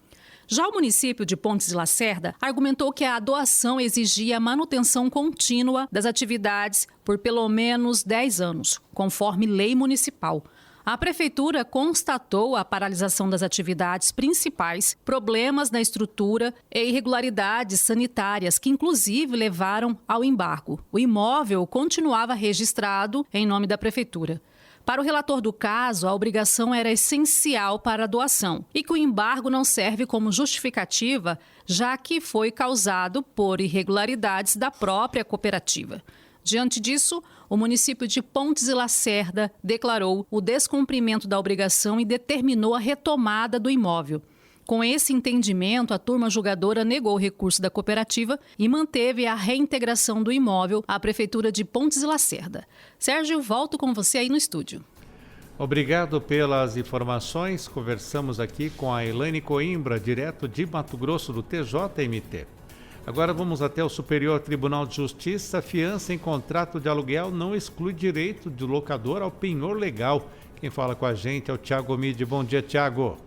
Já o município de Pontes e Lacerda argumentou que a doação exigia a manutenção contínua das atividades por pelo menos 10 anos, conforme lei municipal. A prefeitura constatou a paralisação das atividades principais, problemas na estrutura e irregularidades sanitárias que inclusive levaram ao embargo. O imóvel continuava registrado em nome da prefeitura. Para o relator do caso, a obrigação era essencial para a doação e que o embargo não serve como justificativa, já que foi causado por irregularidades da própria cooperativa. Diante disso, o município de Pontes e Lacerda declarou o descumprimento da obrigação e determinou a retomada do imóvel. Com esse entendimento, a turma julgadora negou o recurso da cooperativa e manteve a reintegração do imóvel à Prefeitura de Pontes e Lacerda. Sérgio, volto com você aí no estúdio. Obrigado pelas informações. Conversamos aqui com a Elaine Coimbra, direto de Mato Grosso, do TJMT. Agora vamos até o Superior Tribunal de Justiça. Fiança em contrato de aluguel não exclui direito do locador ao penhor legal. Quem fala com a gente é o Thiago Midi. Bom dia, Thiago.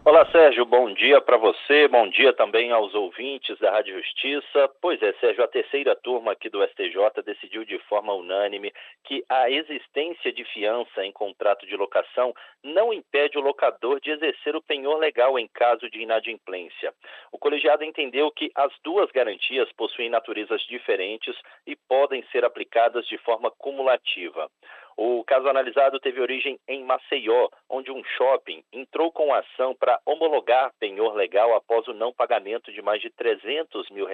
Olá, Sérgio, bom dia para você, bom dia também aos ouvintes da Rádio Justiça. Pois é, Sérgio, a terceira turma aqui do STJ decidiu de forma unânime que a existência de fiança em contrato de locação não impede o locador de exercer o penhor legal em caso de inadimplência. O colegiado entendeu que as duas garantias possuem naturezas diferentes e podem ser aplicadas de forma cumulativa. O caso analisado teve origem em Maceió, onde um shopping entrou com ação para homologar penhor legal após o não pagamento de mais de R$300 mil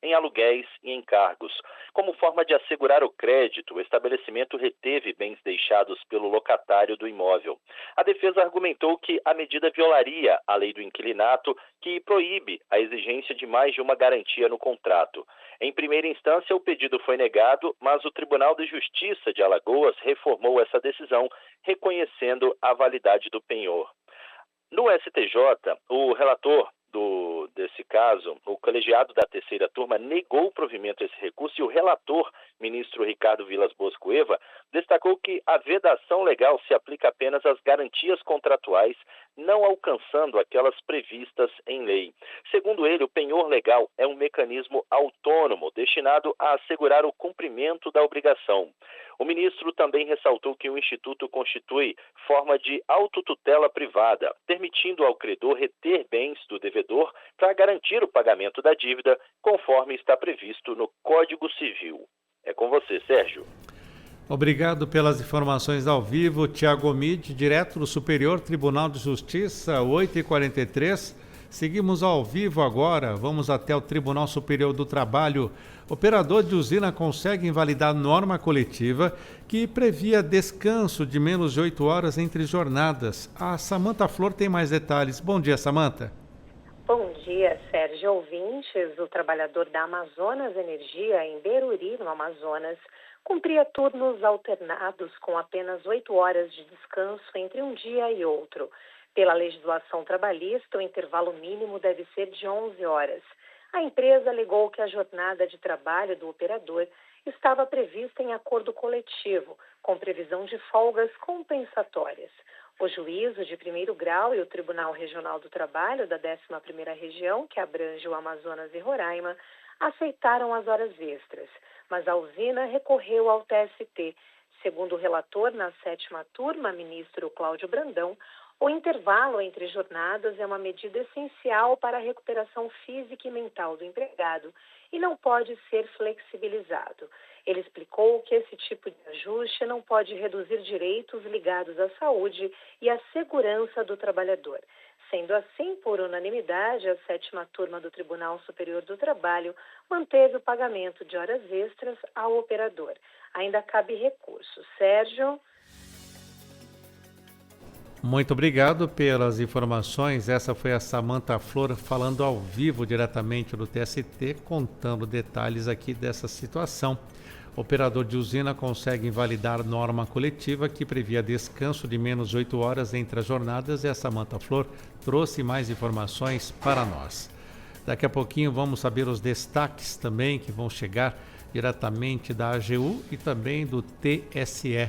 em aluguéis e encargos. Como forma de assegurar o crédito, o estabelecimento reteve bens deixados pelo locatário do imóvel. A defesa argumentou que a medida violaria a lei do inquilinato, que proíbe a exigência de mais de uma garantia no contrato. Em primeira instância, o pedido foi negado, mas o Tribunal de Justiça de Alagoas reformou essa decisão, reconhecendo a validade do penhor. No STJ, o relator desse caso, o colegiado da terceira turma, negou o provimento a esse recurso e o relator, ministro Ricardo Vilas Boas Cueva, destacou que a vedação legal se aplica apenas às garantias contratuais, não alcançando aquelas previstas em lei. Segundo ele, o penhor legal é um mecanismo autônomo, destinado a assegurar o cumprimento da obrigação. O ministro também ressaltou que o Instituto constitui forma de autotutela privada, permitindo ao credor reter bens do devedor para garantir o pagamento da dívida, conforme está previsto no Código Civil. É com você, Sérgio. Obrigado pelas informações ao vivo. Thiago Midi, direto do Superior Tribunal de Justiça, 8h43. Seguimos ao vivo agora. Vamos até o Tribunal Superior do Trabalho. Operador de usina consegue invalidar norma coletiva que previa descanso de menos de 8 horas entre jornadas. A Samanta Flor tem mais detalhes. Bom dia, Samanta. Bom dia, Sérgio. Ouvintes, o trabalhador da Amazonas Energia, em Beruri, no Amazonas, cumpria turnos alternados com apenas 8 horas de descanso entre um dia e outro. Pela legislação trabalhista, o intervalo mínimo deve ser de 11 horas. A empresa alegou que a jornada de trabalho do operador estava prevista em acordo coletivo, com previsão de folgas compensatórias. O juízo de primeiro grau e o Tribunal Regional do Trabalho da 11ª Região, que abrange o Amazonas e Roraima, aceitaram as horas extras, mas a usina recorreu ao TST. Segundo o relator na 7ª turma, ministro Cláudio Brandão, o intervalo entre jornadas é uma medida essencial para a recuperação física e mental do empregado e não pode ser flexibilizado. Ele explicou que esse tipo de ajuste não pode reduzir direitos ligados à saúde e à segurança do trabalhador. Sendo assim, por unanimidade, a 7ª turma do Tribunal Superior do Trabalho manteve o pagamento de horas extras ao operador. Ainda cabe recurso. Sérgio. Muito obrigado pelas informações. Essa foi a Samantha Flor falando ao vivo diretamente do TST, contando detalhes aqui dessa situação. O operador de usina consegue invalidar norma coletiva que previa descanso de menos 8 horas entre as jornadas e a Samantha Flor trouxe mais informações para nós. Daqui a pouquinho vamos saber os destaques também que vão chegar diretamente da AGU e também do TSE.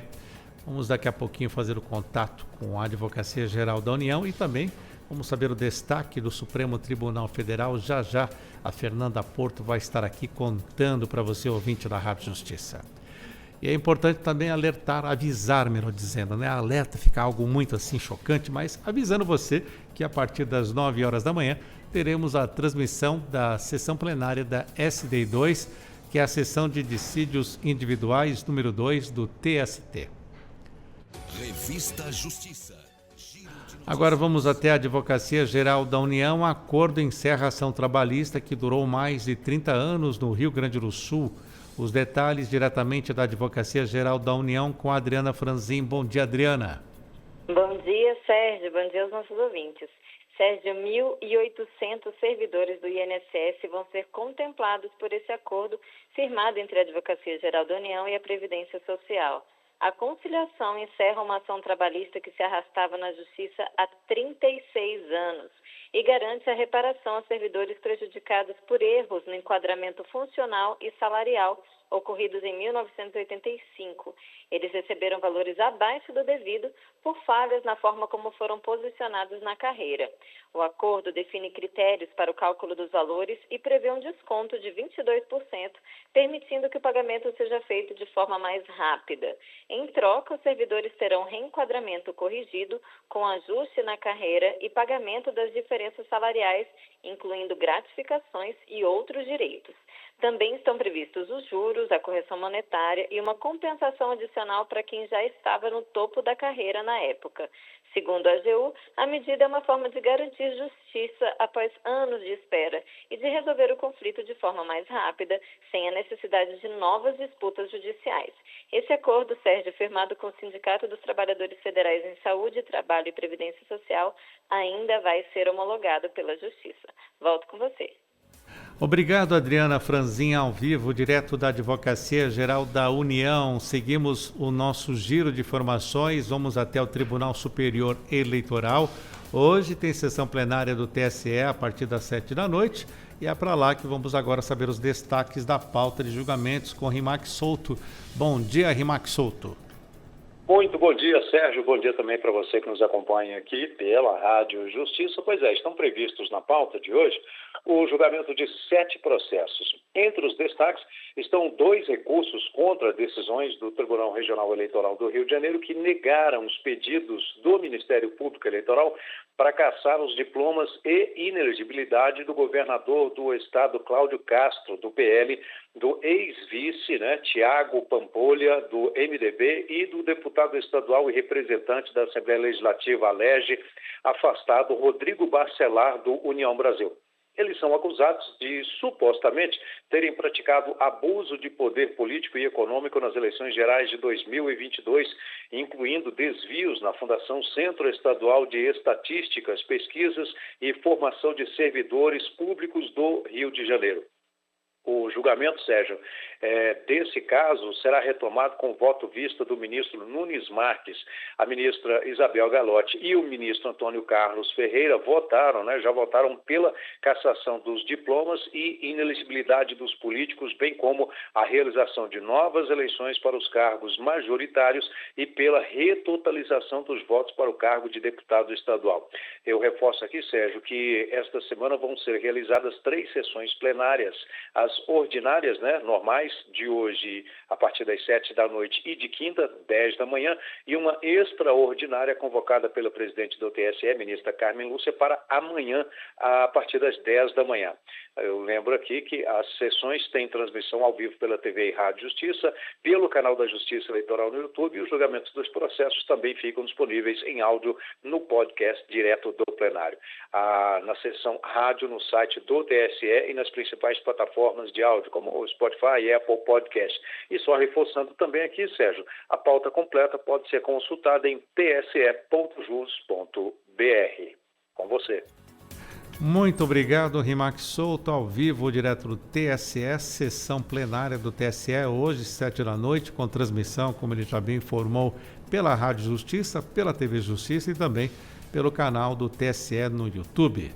Vamos daqui a pouquinho fazer o contato com a Advocacia Geral da União e também vamos saber o destaque do Supremo Tribunal Federal. Já já a Fernanda Porto vai estar aqui contando para você, ouvinte da Rádio Justiça. E é importante também alertar, avisar, melhor dizendo, né? Alerta fica algo muito assim chocante, mas avisando você que a partir das 9 horas da manhã teremos a transmissão da sessão plenária da SDI2, que é a sessão de dissídios individuais número 2 do TST. Revista Justiça. Agora vamos até a Advocacia Geral da União. Acordo encerra a ação trabalhista que durou mais de 30 anos no Rio Grande do Sul. Os detalhes diretamente da Advocacia Geral da União com a Adriana Franzin. Bom dia, Adriana. Bom dia, Sérgio. Bom dia aos nossos ouvintes. Sérgio, 1.800 servidores do INSS vão ser contemplados por esse acordo firmado entre a Advocacia Geral da União e a Previdência Social. A conciliação encerra uma ação trabalhista que se arrastava na Justiça há 36 anos e garante a reparação a servidores prejudicados por erros no enquadramento funcional e salarial ocorridos em 1985. Eles receberam valores abaixo do devido por falhas na forma como foram posicionados na carreira. O acordo define critérios para o cálculo dos valores e prevê um desconto de 22%, permitindo que o pagamento seja feito de forma mais rápida. Em troca, os servidores terão reenquadramento corrigido, com ajuste na carreira e pagamento das diferenças salariais, incluindo gratificações e outros direitos. Também estão previstos os juros, a correção monetária e uma compensação adicional para quem já estava no topo da carreira na época. Segundo a AGU, a medida é uma forma de garantir justiça após anos de espera e de resolver o conflito de forma mais rápida, sem a necessidade de novas disputas judiciais. Esse acordo, Sérgio, firmado com o Sindicato dos Trabalhadores Federais em Saúde, Trabalho e Previdência Social, ainda vai ser homologado pela Justiça. Volto com você. Obrigado, Adriana Franzin, ao vivo, direto da Advocacia Geral da União. Seguimos o nosso giro de informações, vamos até o Tribunal Superior Eleitoral. Hoje tem sessão plenária do TSE a partir das 7 da noite e é para lá que vamos agora saber os destaques da pauta de julgamentos com Rimac Souto. Bom dia, Rimac Souto. Muito bom dia, Sérgio. Bom dia também para você que nos acompanha aqui pela Rádio Justiça. Pois é, estão previstos na pauta de hoje o julgamento de 7 processos. Entre os destaques estão 2 recursos contra decisões do Tribunal Regional Eleitoral do Rio de Janeiro que negaram os pedidos do Ministério Público Eleitoral para cassar os diplomas e inelegibilidade do governador do estado, Cláudio Castro, do PL, do ex-vice, Tiago Pampolha, do MDB, e do deputado estadual e representante da Assembleia Legislativa, ALEGE, afastado, Rodrigo Barcelar, do União Brasil. Eles são acusados de, supostamente, terem praticado abuso de poder político e econômico nas eleições gerais de 2022, incluindo desvios na Fundação Centro Estadual de Estatísticas, Pesquisas e Formação de Servidores Públicos do Rio de Janeiro. O julgamento, Sérgio, desse caso será retomado com voto vista do ministro Nunes Marques, a ministra Isabel Galotti e o ministro Antônio Carlos Ferreira já votaram pela cassação dos diplomas e inelegibilidade dos políticos, bem como a realização de novas eleições para os cargos majoritários e pela retotalização dos votos para o cargo de deputado estadual. Eu reforço aqui, Sérgio, que esta semana vão ser realizadas 3 sessões plenárias, as ordinárias, normais, de hoje a partir das 7 da noite e de quinta, 10 da manhã, e uma extraordinária convocada pela presidente do TSE, ministra Carmen Lúcia, para amanhã, a partir das 10 da manhã. Eu lembro aqui que as sessões têm transmissão ao vivo pela TV e Rádio Justiça, pelo canal da Justiça Eleitoral no YouTube, e os julgamentos dos processos também ficam disponíveis em áudio no podcast direto do plenário. Na seção rádio, no site do TSE e nas principais plataformas de áudio, como o Spotify e Apple Podcast. E só reforçando também aqui, Sérgio, a pauta completa pode ser consultada em tse.jus.br. Com você. Muito obrigado, Rimac Souto, ao vivo, direto do TSE, sessão plenária do TSE, hoje, 7 da noite, com transmissão, como ele já bem informou, pela Rádio Justiça, pela TV Justiça e também pelo canal do TSE no YouTube.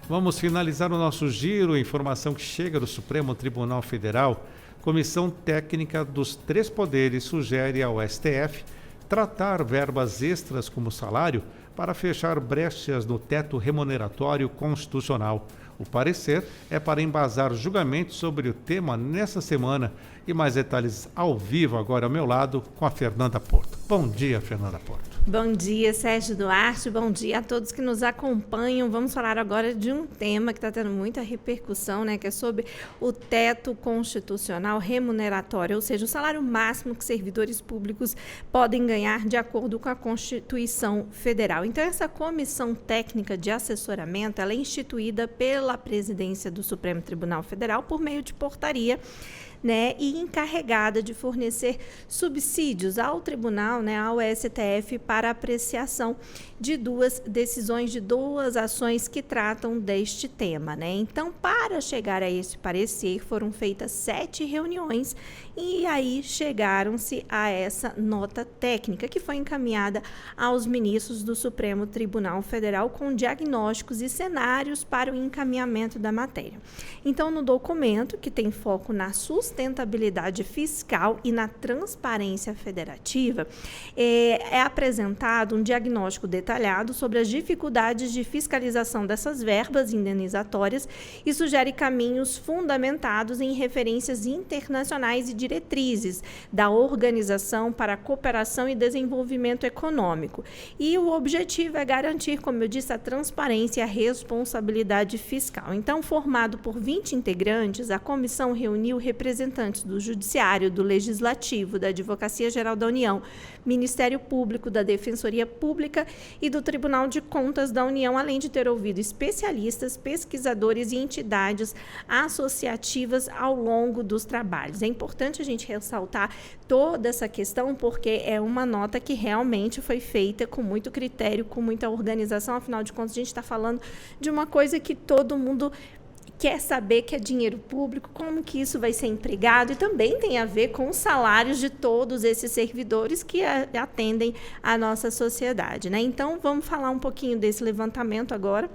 Vamos finalizar o nosso giro, informação que chega do Supremo Tribunal Federal. Comissão técnica dos 3 poderes sugere ao STF tratar verbas extras como salário para fechar brechas no teto remuneratório constitucional. O parecer é para embasar julgamento sobre o tema nessa semana. E mais detalhes ao vivo agora ao meu lado com a Fernanda Porto. Bom dia, Fernanda Porto. Bom dia, Sérgio Duarte. Bom dia a todos que nos acompanham. Vamos falar agora de um tema que está tendo muita repercussão, que é sobre o teto constitucional remuneratório, ou seja, o salário máximo que servidores públicos podem ganhar de acordo com a Constituição Federal. Então, essa comissão técnica de assessoramento, ela é instituída pela presidência do Supremo Tribunal Federal por meio de portaria, e encarregada de fornecer subsídios ao tribunal, ao STF, para apreciação de 2 decisões, de 2 ações que tratam deste tema. Então, para chegar a esse parecer, foram feitas 7 reuniões e aí chegaram-se a essa nota técnica que foi encaminhada aos ministros do Supremo Tribunal Federal com diagnósticos e cenários para o encaminhamento da matéria. Então, no documento, que tem foco na sustentabilidade fiscal e na transparência federativa, é apresentado um diagnóstico detalhado sobre as dificuldades de fiscalização dessas verbas indenizatórias e sugere caminhos fundamentados em referências internacionais e diretrizes da Organização para a Cooperação e Desenvolvimento Econômico. E o objetivo é garantir, como eu disse, a transparência e a responsabilidade fiscal. Então, formado por 20 integrantes, a comissão reuniu representantes do Judiciário, do Legislativo, da Advocacia Geral da União, Ministério Público, da Defensoria Pública e do Tribunal de Contas da União, além de ter ouvido especialistas, pesquisadores e entidades associativas ao longo dos trabalhos. É importante a gente ressaltar toda essa questão porque é uma nota que realmente foi feita com muito critério, com muita organização. Afinal de contas, a gente está falando de uma coisa que todo mundo quer saber, que é dinheiro público, como que isso vai ser empregado, e também tem a ver com os salários de todos esses servidores que atendem a nossa sociedade. Então, vamos falar um pouquinho desse levantamento agora,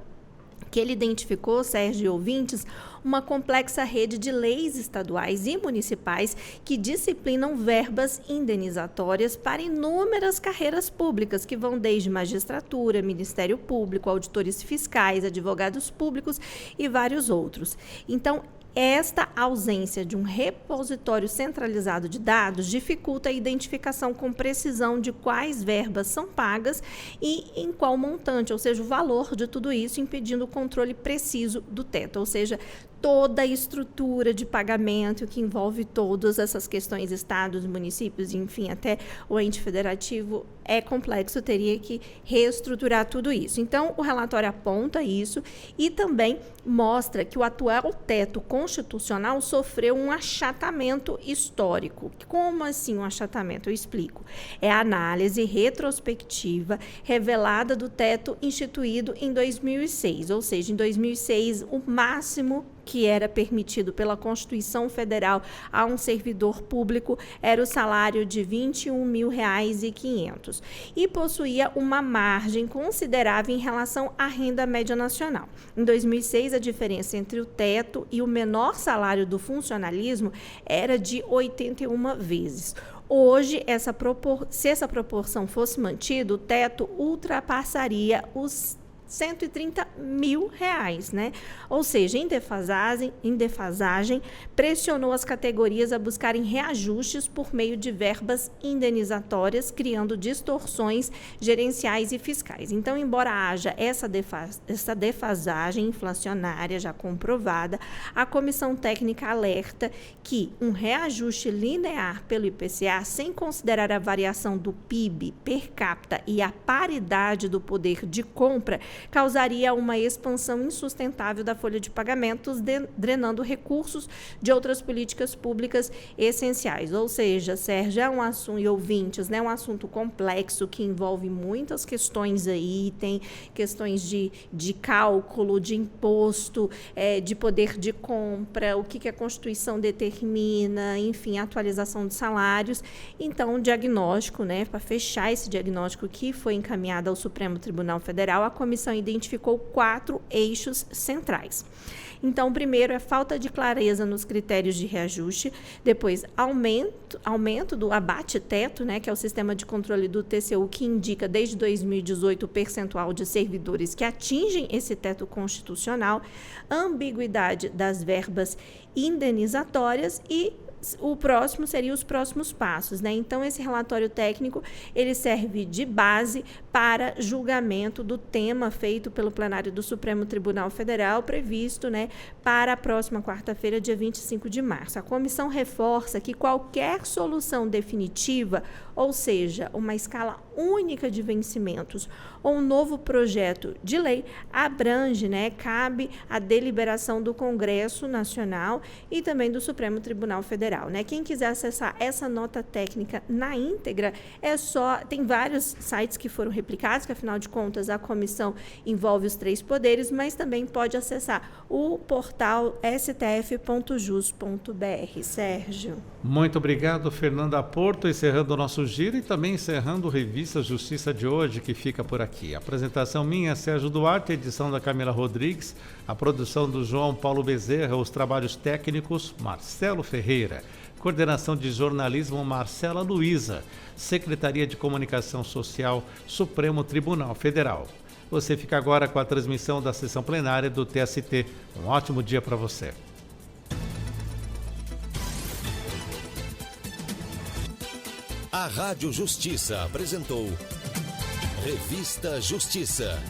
que ele identificou, Sérgio e ouvintes, uma complexa rede de leis estaduais e municipais que disciplinam verbas indenizatórias para inúmeras carreiras públicas, que vão desde magistratura, Ministério Público, auditores fiscais, advogados públicos e vários outros. Então, esta ausência de um repositório centralizado de dados dificulta a identificação com precisão de quais verbas são pagas e em qual montante, ou seja, o valor de tudo isso, impedindo o controle preciso do teto, ou seja, toda a estrutura de pagamento que envolve todas essas questões, estados, municípios, enfim, até o ente federativo, é complexo, teria que reestruturar tudo isso. Então, o relatório aponta isso e também mostra que o atual teto constitucional sofreu um achatamento histórico. Como assim um achatamento? Eu explico. É a análise retrospectiva revelada do teto instituído em 2006, ou seja, em 2006, o máximo que era permitido pela Constituição Federal a um servidor público era o salário de R$ 21.500 e possuía uma margem considerável em relação à renda média nacional. Em 2006, a diferença entre o teto e o menor salário do funcionalismo era de 81 vezes. Hoje, se essa proporção fosse mantida, o teto ultrapassaria os R$130 mil, né? Ou seja, em defasagem, pressionou as categorias a buscarem reajustes por meio de verbas indenizatórias, criando distorções gerenciais e fiscais. Então, embora haja essa defasagem inflacionária já comprovada, a comissão técnica alerta que um reajuste linear pelo IPCA, sem considerar a variação do PIB per capita e a paridade do poder de compra, causaria uma expansão insustentável da folha de pagamentos, drenando recursos de outras políticas públicas essenciais. Ou seja, Sérgio, é um assunto, e ouvintes, né, um assunto complexo que envolve muitas questões aí, tem questões de cálculo, de imposto, de poder de compra, o que a Constituição determina, enfim, atualização de salários. Então, o diagnóstico, né, para fechar esse diagnóstico que foi encaminhado ao Supremo Tribunal Federal, a comissão identificou 4 eixos centrais. Então, primeiro é falta de clareza nos critérios de reajuste, depois aumento do abate-teto, né, que é o sistema de controle do TCU, que indica desde 2018 o percentual de servidores que atingem esse teto constitucional, ambiguidade das verbas indenizatórias e o próximo seria os próximos passos, né? Então, esse relatório técnico, ele serve de base para julgamento do tema feito pelo plenário do Supremo Tribunal Federal, previsto, né, para a próxima quarta-feira, dia 25 de março. A comissão reforça que qualquer solução definitiva, ou seja, uma escala única de vencimentos ou um novo projeto de lei, abrange, né, cabe a deliberação do Congresso Nacional e também do Supremo Tribunal Federal, né? Quem quiser acessar essa nota técnica na íntegra, tem vários sites que foram replicados, que afinal de contas a comissão envolve os 3 poderes, mas também pode acessar o portal stf.jus.br. Sérgio. Muito obrigado, Fernanda Porto, encerrando o nosso giro e também encerrando o Revista Justiça de hoje, que fica por aqui. A apresentação minha, Sérgio Duarte, edição da Camila Rodrigues, a produção do João Paulo Bezerra, os trabalhos técnicos, Marcelo Ferreira, coordenação de jornalismo, Marcela Luiza, Secretaria de Comunicação Social, Supremo Tribunal Federal. Você fica agora com a transmissão da sessão plenária do TST. Um ótimo dia para você. A Rádio Justiça apresentou Revista Justiça.